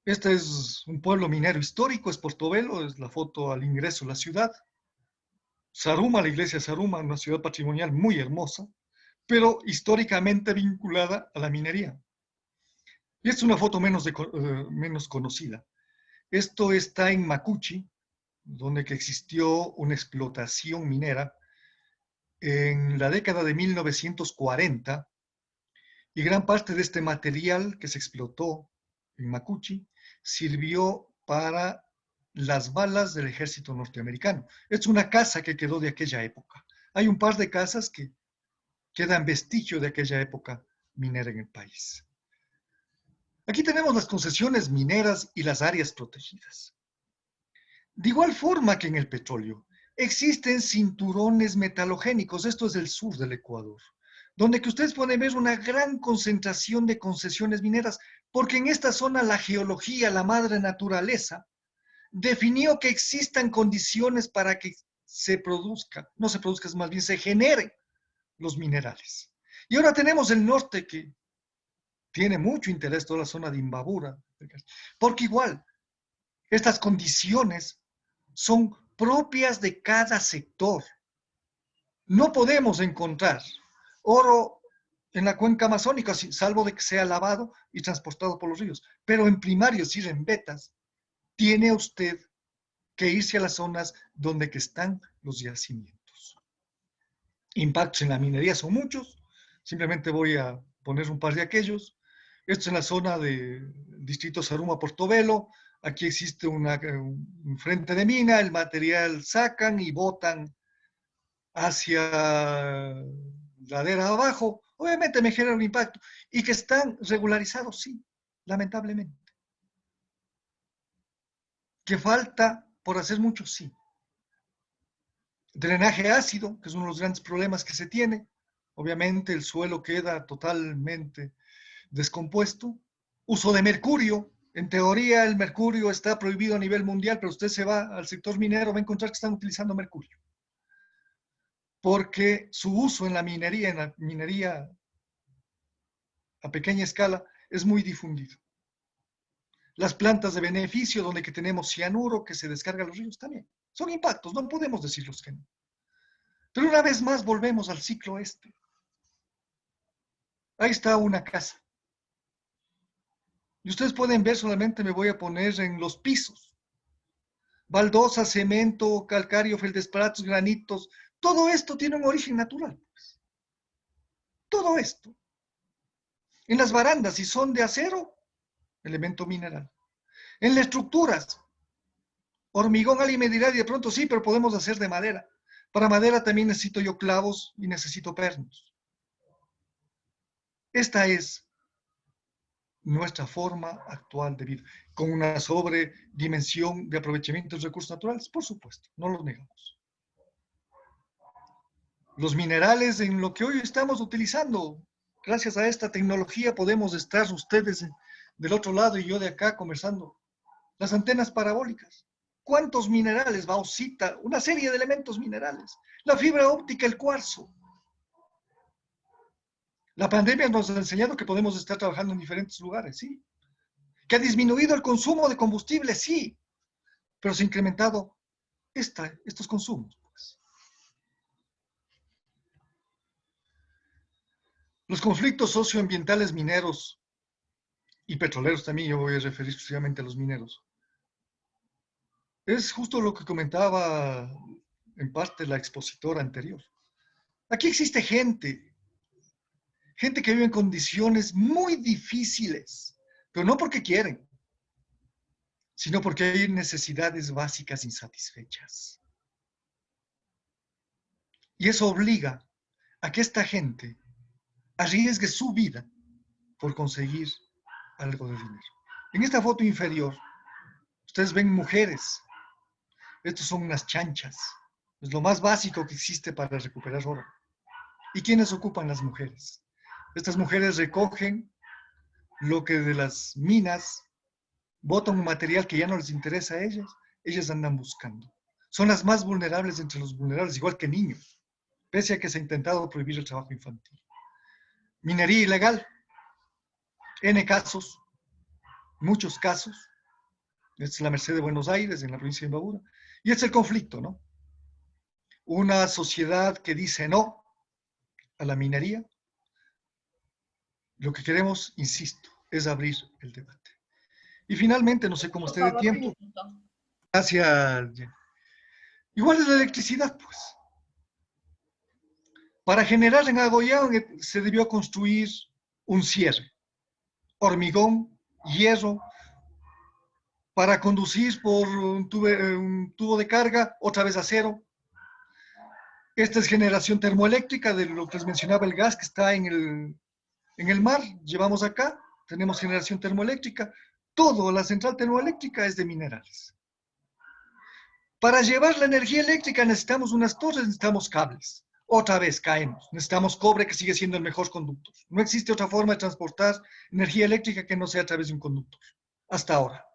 Este es un pueblo minero histórico, es Portobelo, es la foto al ingreso a la ciudad. Zaruma, la iglesia de Zaruma, una ciudad patrimonial muy hermosa, pero históricamente vinculada a la minería. Y esta es una foto menos conocida. Esto está en Macuchi, donde que existió una explotación minera en la década de 1940, y gran parte de este material que se explotó en Macuchi sirvió para las balas del ejército norteamericano. Es una casa que quedó de aquella época. Hay un par de casas que quedan vestigio de aquella época minera en el país. Aquí tenemos las concesiones mineras y las áreas protegidas. De igual forma que en el petróleo, existen cinturones metalogénicos, esto es el sur del Ecuador, donde que ustedes pueden ver una gran concentración de concesiones mineras, porque en esta zona la geología, la madre naturaleza, definió que existan condiciones para que se produzca, no se produzca, más bien se generen los minerales. Y ahora tenemos el norte que tiene mucho interés, toda la zona de Imbabura, porque igual, estas condiciones son propias de cada sector. No podemos encontrar oro en la cuenca amazónica, salvo de que sea lavado y transportado por los ríos. Pero en primarios y en vetas, tiene usted que irse a las zonas donde que están los yacimientos. Impactos en la minería son muchos, simplemente voy a poner un par de aquellos. Esto es en la zona de distrito Zaruma Portobelo. Aquí existe un frente de mina, el material sacan y botan hacia ladera abajo. Obviamente me genera un impacto. Y que están regularizados, sí, lamentablemente. Que falta por hacer mucho, sí. Drenaje ácido, que es uno de los grandes problemas que se tiene. Obviamente el suelo queda totalmente descompuesto. Uso de mercurio. En teoría el mercurio está prohibido a nivel mundial, pero usted se va al sector minero, va a encontrar que están utilizando mercurio. Porque su uso en la minería a pequeña escala es muy difundido. Las plantas de beneficio, donde que tenemos cianuro que se descarga a los ríos también. Son impactos, no podemos decirlos que no. Pero una vez más volvemos al ciclo este. Ahí está una casa. Y ustedes pueden ver, solamente me voy a poner en los pisos. Baldosa, cemento, calcario, feldespratos, granitos, Todo esto tiene un origen natural. Pues. Todo esto. En las barandas, si son de acero, elemento mineral. En las estructuras, hormigón, alguien me dirá y de pronto sí, pero podemos hacer de madera. Para madera también necesito yo clavos y necesito pernos. Esta es nuestra forma actual de vida, con una sobredimensión de aprovechamiento de los recursos naturales, por supuesto, no lo negamos. Los minerales en lo que hoy estamos utilizando, gracias a esta tecnología podemos estar ustedes del otro lado y yo de acá conversando. Las antenas parabólicas. ¿Cuántos minerales? Bauxita, una serie de elementos minerales. La fibra óptica, el cuarzo. La pandemia nos ha enseñado que podemos estar trabajando en diferentes lugares, sí. Que ha disminuido el consumo de combustible, sí. Pero se ha incrementado estos consumos. Pues. Los conflictos socioambientales mineros y petroleros también, yo voy a referir exclusivamente a los mineros. Es justo lo que comentaba en parte la expositora anterior. Aquí existe gente que vive en condiciones muy difíciles, pero no porque quieren, sino porque hay necesidades básicas insatisfechas. Y eso obliga a que esta gente arriesgue su vida por conseguir algo de dinero. En esta foto inferior, ustedes ven mujeres. Estos son unas chanchas. Es lo más básico que existe para recuperar oro. ¿Y quiénes ocupan las mujeres? Estas mujeres recogen lo que de las minas botan un material que ya no les interesa a ellas andan buscando. Son las más vulnerables entre los vulnerables, igual que niños, pese a que se ha intentado prohibir el trabajo infantil. Minería ilegal, N casos, muchos casos. Esta es la Merced de Buenos Aires, en la provincia de Imbabura. Y es el conflicto, ¿no? Una sociedad que dice no a la minería. Lo que queremos, insisto, es abrir el debate. Y finalmente, no sé cómo esté de tiempo. Gracias. Igual es la electricidad, pues. Para generar en Agollao se debió construir un cierre. Hormigón, hierro, para conducir por un tubo de carga, otra vez acero. Esta es generación termoeléctrica de lo que les mencionaba el gas que está en el mar. Llevamos acá, tenemos generación termoeléctrica. Todo, la central termoeléctrica es de minerales. Para llevar la energía eléctrica necesitamos unas torres, necesitamos cables. Otra vez caemos. Necesitamos cobre, que sigue siendo el mejor conductor. No existe otra forma de transportar energía eléctrica que no sea a través de un conductor. Hasta ahora.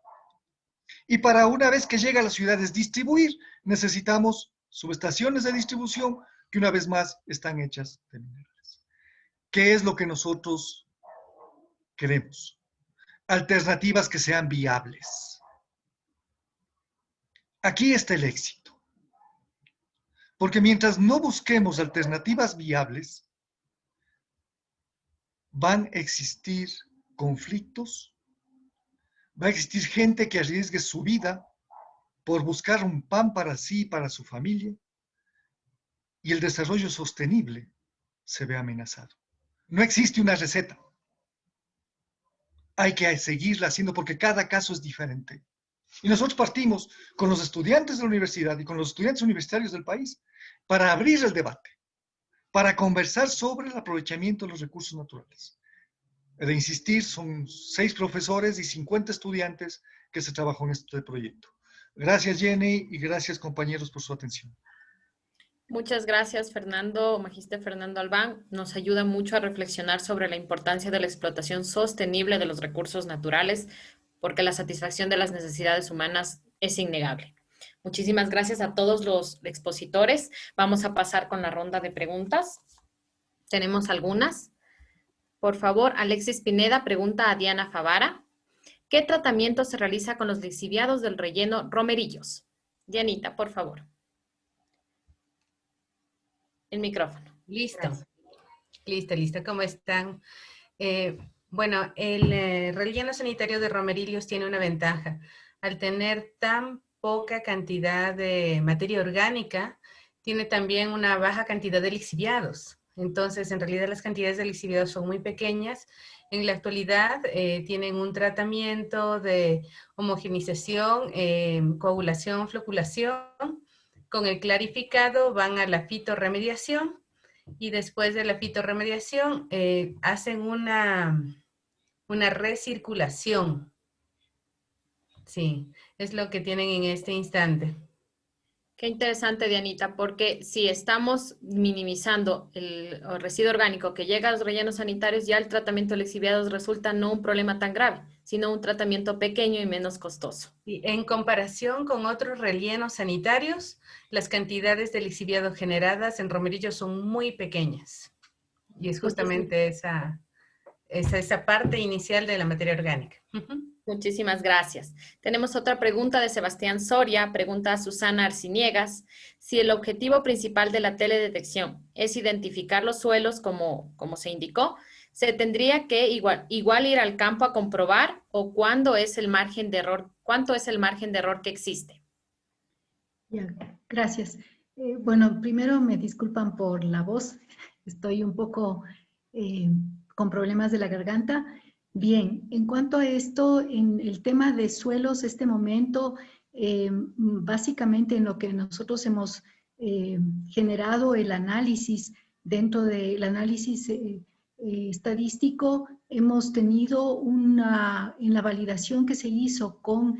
Y para una vez que llega a las ciudades distribuir, necesitamos subestaciones de distribución que una vez más están hechas de minerales. ¿Qué es lo que nosotros queremos? Alternativas que sean viables. Aquí está el éxito. Porque mientras no busquemos alternativas viables, van a existir conflictos, va a existir gente que arriesgue su vida por buscar un pan para sí y para su familia, y el desarrollo sostenible se ve amenazado. No existe una receta. Hay que seguirla haciendo porque cada caso es diferente. Y nosotros partimos con los estudiantes de la universidad y con los estudiantes universitarios del país para abrir el debate, para conversar sobre el aprovechamiento de los recursos naturales. He de insistir, son 6 profesores y 50 estudiantes que se trabajó en este proyecto. Gracias, Jenny, y gracias, compañeros, por su atención. Muchas gracias, Fernando, Magíster Fernando Albán. Nos ayuda mucho a reflexionar sobre la importancia de la explotación sostenible de los recursos naturales, porque la satisfacción de las necesidades humanas es innegable. Muchísimas gracias a todos los expositores. Vamos a pasar con la ronda de preguntas. Tenemos algunas. Por favor, Alexis Pineda pregunta a Diana Favara, ¿qué tratamiento se realiza con los lixiviados del relleno Romerillos? Dianita, por favor. El micrófono. Listo. Listo. ¿Cómo están? Bueno, el relleno sanitario de Romerillos tiene una ventaja. Al tener tan poca cantidad de materia orgánica, tiene también una baja cantidad de lixiviados. Entonces, en realidad las cantidades de lixiviados son muy pequeñas. En la actualidad tienen un tratamiento de homogenización, coagulación, floculación. Con el clarificado van a la fitorremediación y después de la fitorremediación hacen una recirculación. Sí, es lo que tienen en este instante. Qué interesante, Dianita, porque si estamos minimizando el residuo orgánico que llega a los rellenos sanitarios, ya el tratamiento de lixiviados resulta no un problema tan grave, sino un tratamiento pequeño y menos costoso. Y en comparación con otros rellenos sanitarios, las cantidades de lixiviado generadas en romerillo son muy pequeñas. Y es justamente esa parte inicial de la materia orgánica. Muchísimas gracias. Tenemos otra pregunta de Sebastián Soria, pregunta a Susana Arciniegas, si el objetivo principal de la teledetección es identificar los suelos como se indicó, ¿se tendría que igual ir al campo a comprobar o cuánto es el margen de error que existe? Ya, gracias. Bueno, primero me disculpan por la voz, estoy un poco con problemas de la garganta. Bien, en cuanto a esto, en el tema de suelos, este momento, básicamente en lo que nosotros hemos generado el análisis, dentro del análisis estadístico, hemos tenido en la validación que se hizo con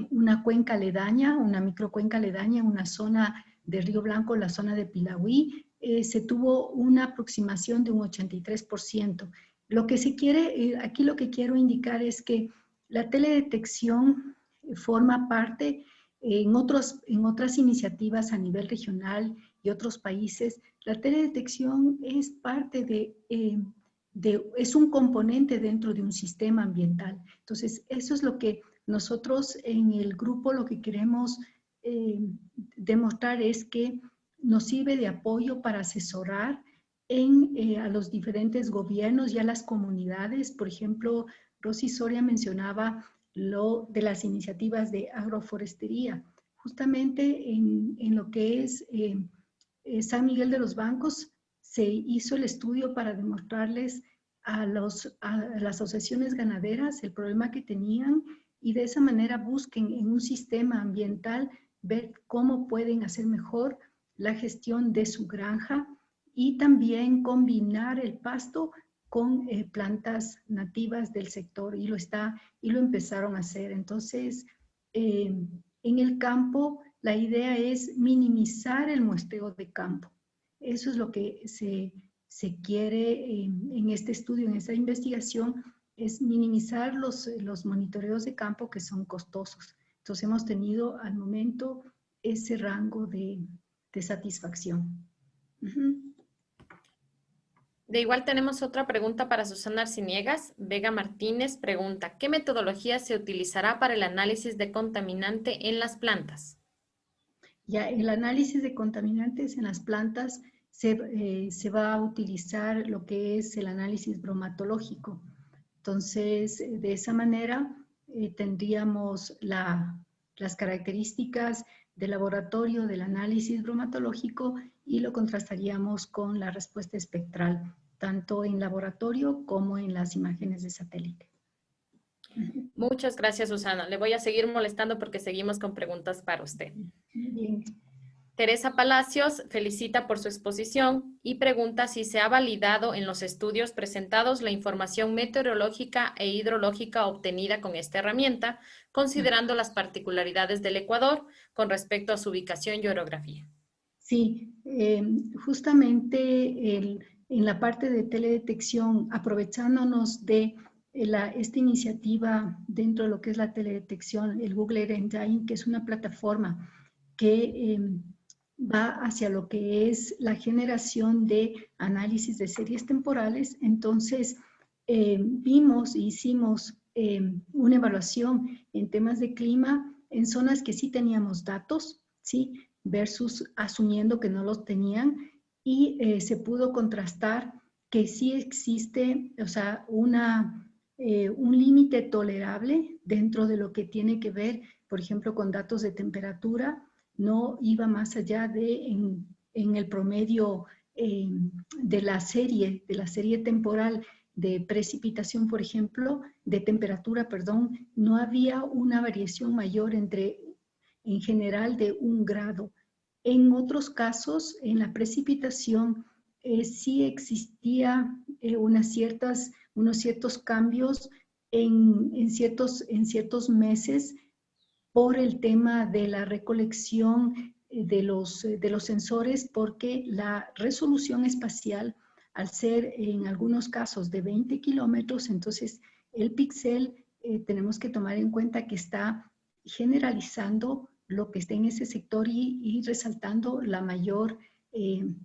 una cuenca aledaña, una microcuenca aledaña en una zona de Río Blanco, la zona de Pilahuí, se tuvo una aproximación de un 83%. Lo que se quiere, aquí lo que quiero indicar es que la teledetección forma parte en otras iniciativas a nivel regional y otros países. La teledetección es parte es un componente dentro de un sistema ambiental. Entonces, eso es lo que nosotros en el grupo lo que queremos demostrar es que nos sirve de apoyo para asesorar a los diferentes gobiernos y a las comunidades. Por ejemplo, Rosy Soria mencionaba lo de las iniciativas de agroforestería. Justamente en lo que es San Miguel de los Bancos, se hizo el estudio para demostrarles a las asociaciones ganaderas el problema que tenían y de esa manera busquen en un sistema ambiental ver cómo pueden hacer mejor la gestión de su granja y también combinar el pasto con plantas nativas del sector y lo empezaron a hacer. Entonces, en el campo, la idea es minimizar el muestreo de campo. Eso es lo que se quiere en este estudio, en esta investigación, es minimizar los monitoreos de campo que son costosos. Entonces, hemos tenido al momento ese rango de satisfacción. De igual tenemos otra pregunta para Susana Arciniegas. Vega Martínez pregunta, ¿qué metodología se utilizará para el análisis de contaminante en las plantas? Ya, el análisis de contaminantes en las plantas se va a utilizar lo que es el análisis bromatológico. Entonces, de esa manera tendríamos las características del laboratorio del análisis bromatológico y lo contrastaríamos con la respuesta espectral, tanto en laboratorio como en las imágenes de satélite. Muchas gracias, Susana. Le voy a seguir molestando porque seguimos con preguntas para usted. Bien. Teresa Palacios felicita por su exposición y pregunta si se ha validado en los estudios presentados la información meteorológica e hidrológica obtenida con esta herramienta, considerando las particularidades del Ecuador con respecto a su ubicación y orografía. Sí, justamente en la parte de teledetección, aprovechándonos de esta iniciativa dentro de lo que es la teledetección, el Google Earth Engine, que es una plataforma que va hacia lo que es la generación de análisis de series temporales. Entonces, hicimos una evaluación en temas de clima en zonas que sí teníamos datos, ¿sí? Versus asumiendo que no los tenían, y se pudo contrastar que sí existe, o sea, un límite tolerable dentro de lo que tiene que ver, por ejemplo, con datos de temperatura. No iba más allá de, en el promedio de la serie temporal de precipitación, por ejemplo, de temperatura, perdón, no había una variación mayor en general de 1 grado. En otros casos, en la precipitación, sí existía unos ciertos cambios en ciertos meses por el tema de la recolección de los sensores, porque la resolución espacial, al ser en algunos casos de 20 kilómetros, entonces el píxel tenemos que tomar en cuenta que está generalizando lo que está en ese sector y resaltando la mayor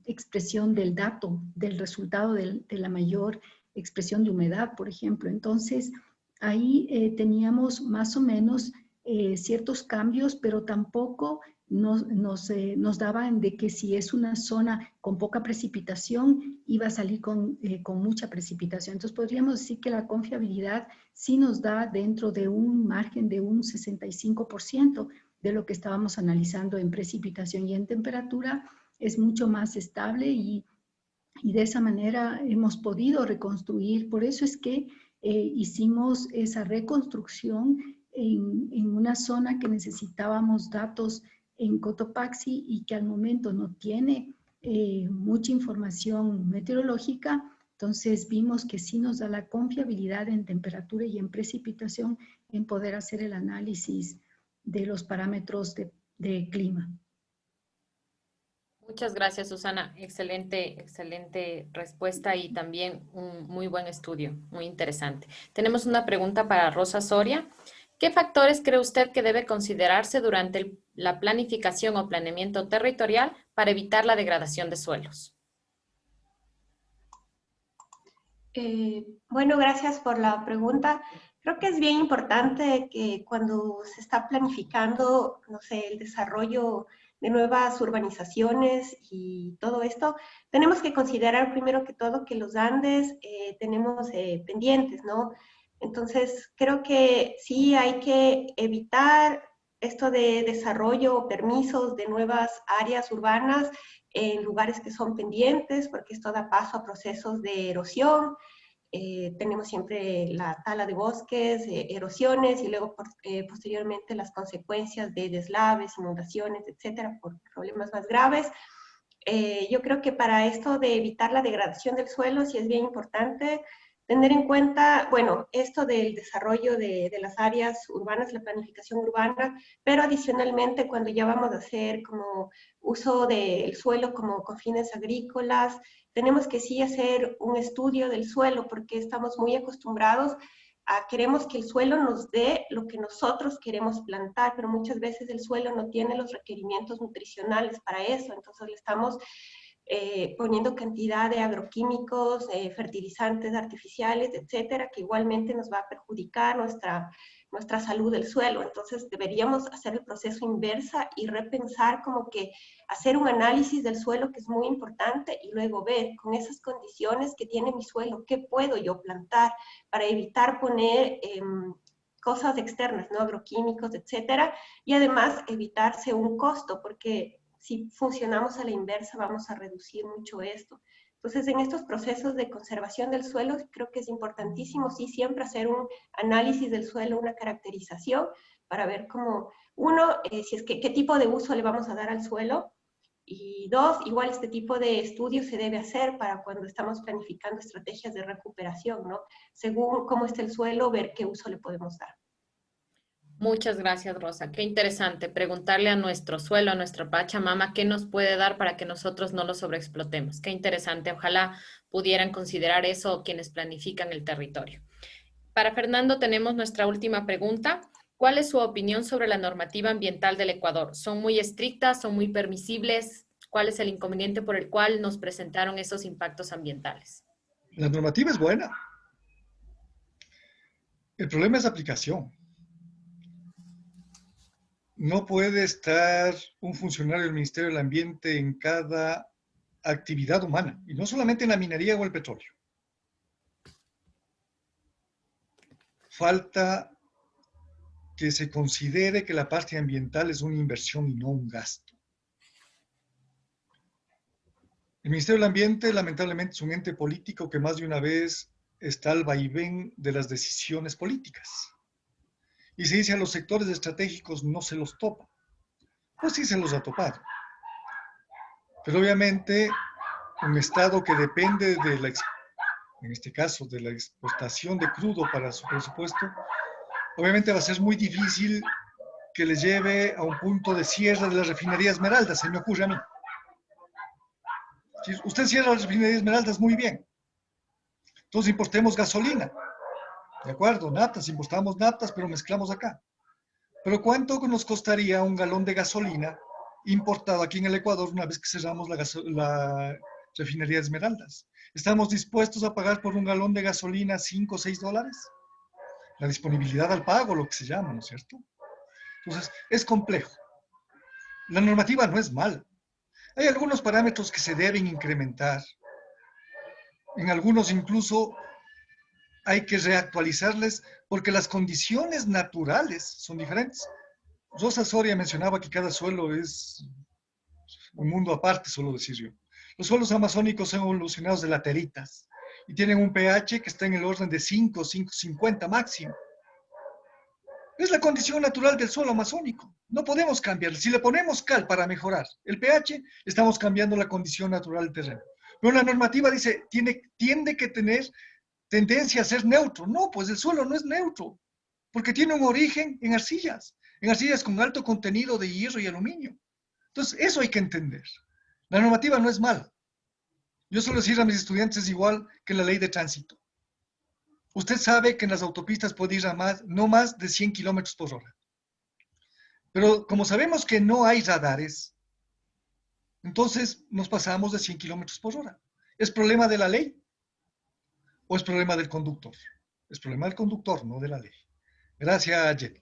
expresión del dato, del resultado de la mayor expresión de humedad, por ejemplo. Entonces, ahí teníamos más o menos ciertos cambios, pero tampoco nos daban de que si es una zona con poca precipitación, iba a salir con mucha precipitación. Entonces, podríamos decir que la confiabilidad sí nos da dentro de un margen de un 65% de lo que estábamos analizando en precipitación, y en temperatura es mucho más estable, y de esa manera hemos podido reconstruir. Por eso es que hicimos esa reconstrucción en una zona que necesitábamos datos en Cotopaxi y que al momento no tiene mucha información meteorológica. Entonces vimos que sí nos da la confiabilidad en temperatura y en precipitación en poder hacer el análisis de los parámetros de clima. Muchas gracias, Susana. Excelente respuesta y también un muy buen estudio, muy interesante. Tenemos una pregunta para Rosa Soria. ¿Qué factores cree usted que debe considerarse durante la planificación o planeamiento territorial para evitar la degradación de suelos? Bueno, gracias por la pregunta. Creo que es bien importante que cuando se está planificando, no sé, el desarrollo de nuevas urbanizaciones y todo esto, tenemos que considerar primero que todo que los Andes tenemos pendientes, ¿no? Entonces, creo que sí hay que evitar esto de desarrollo o permisos de nuevas áreas urbanas en lugares que son pendientes, porque esto da paso a procesos de erosión. Tenemos siempre la tala de bosques, erosiones y luego posteriormente las consecuencias de deslaves, inundaciones, etcétera, por problemas más graves. Yo creo que para esto de evitar la degradación del suelo sí es bien importante tener en cuenta, bueno, esto del desarrollo de las áreas urbanas, la planificación urbana, pero adicionalmente cuando ya vamos a hacer como uso del suelo como con fines agrícolas, tenemos que sí hacer un estudio del suelo porque estamos muy acostumbrados queremos que el suelo nos dé lo que nosotros queremos plantar, pero muchas veces el suelo no tiene los requerimientos nutricionales para eso, entonces le estamos poniendo cantidad de agroquímicos, fertilizantes artificiales, etcétera, que igualmente nos va a perjudicar nuestra salud del suelo. Entonces deberíamos hacer el proceso inversa y repensar como que hacer un análisis del suelo, que es muy importante, y luego ver con esas condiciones que tiene mi suelo, qué puedo yo plantar para evitar poner cosas externas, ¿no? Agroquímicos, etcétera, y además evitarse un costo, porque si funcionamos a la inversa vamos a reducir mucho esto. Entonces, en estos procesos de conservación del suelo, creo que es importantísimo, sí, siempre hacer un análisis del suelo, una caracterización, para ver cómo, uno, si es que, qué tipo de uso le vamos a dar al suelo, y dos, igual este tipo de estudio se debe hacer para cuando estamos planificando estrategias de recuperación, ¿no? Según cómo está el suelo, ver qué uso le podemos dar. Muchas gracias, Rosa. Qué interesante preguntarle a nuestro suelo, a nuestra Pachamama, qué nos puede dar para que nosotros no lo sobreexplotemos. Qué interesante. Ojalá pudieran considerar eso quienes planifican el territorio. Para Fernando tenemos nuestra última pregunta. ¿Cuál es su opinión sobre la normativa ambiental del Ecuador? ¿Son muy estrictas? ¿Son muy permisibles? ¿Cuál es el inconveniente por el cual nos presentaron esos impactos ambientales? La normativa es buena. El problema es la aplicación. No puede estar un funcionario del Ministerio del Ambiente en cada actividad humana, y no solamente en la minería o el petróleo. Falta que se considere que la parte ambiental es una inversión y no un gasto. El Ministerio del Ambiente, lamentablemente, es un ente político que más de una vez está al vaivén de las decisiones políticas. Y se dice a los sectores estratégicos no se los topa. Pues sí se los ha topado. Pero obviamente un Estado que depende de en este caso, de la exportación de crudo para su presupuesto, obviamente va a ser muy difícil que les lleve a un punto de cierre de la refinería Esmeralda, se me ocurre a mí. Si usted cierra la refinería Esmeraldas, muy bien. Entonces importemos gasolina. De acuerdo, naftas, importamos naftas, pero mezclamos acá. Pero ¿cuánto nos costaría un galón de gasolina importado aquí en el Ecuador una vez que cerramos la refinería Esmeraldas? ¿Estamos dispuestos a pagar por un galón de gasolina 5 o 6 dólares? La disponibilidad al pago, lo que se llama, ¿no es cierto? Entonces, es complejo. La normativa no es mala. Hay algunos parámetros que se deben incrementar. En algunos incluso hay que reactualizarles porque las condiciones naturales son diferentes. Rosa Soria mencionaba que cada suelo es un mundo aparte, solo decir yo. Los suelos amazónicos son evolucionados de lateritas y tienen un pH que está en el orden de 5, 5,50 máximo. Es la condición natural del suelo amazónico. No podemos cambiarlo. Si le ponemos cal para mejorar el pH, estamos cambiando la condición natural del terreno. Pero la normativa dice, tiende que tener tendencia a ser neutro. No, pues el suelo no es neutro, porque tiene un origen en arcillas con alto contenido de hierro y aluminio. Entonces, eso hay que entender. La normativa no es mala. Yo suelo decir a mis estudiantes igual que la ley de tránsito. Usted sabe que en las autopistas puede ir a no más de 100 kilómetros por hora. Pero como sabemos que no hay radares, entonces nos pasamos de 100 kilómetros por hora. ¿Es problema de la ley o es problema del conductor? Es problema del conductor, no de la ley. Gracias, Jenny.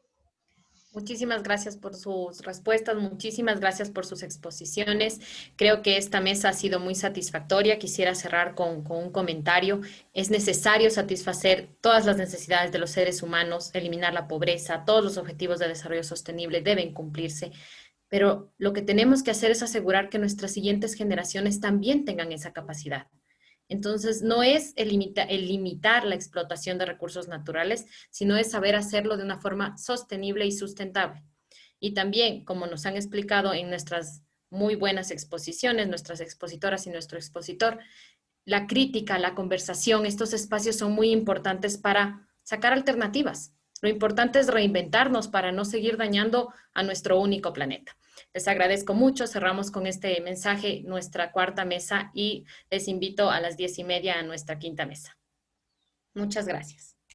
Muchísimas gracias por sus respuestas, muchísimas gracias por sus exposiciones. Creo que esta mesa ha sido muy satisfactoria. Quisiera cerrar con un comentario. Es necesario satisfacer todas las necesidades de los seres humanos, eliminar la pobreza, todos los objetivos de desarrollo sostenible deben cumplirse, pero lo que tenemos que hacer es asegurar que nuestras siguientes generaciones también tengan esa capacidad. Entonces, no es el limitar la explotación de recursos naturales, sino es saber hacerlo de una forma sostenible y sustentable. Y también, como nos han explicado en nuestras muy buenas exposiciones, nuestras expositoras y nuestro expositor, la crítica, la conversación, estos espacios son muy importantes para sacar alternativas. Lo importante es reinventarnos para no seguir dañando a nuestro único planeta. Les agradezco mucho. Cerramos con este mensaje nuestra cuarta mesa y les invito a las 10:30 a nuestra quinta mesa. Muchas gracias.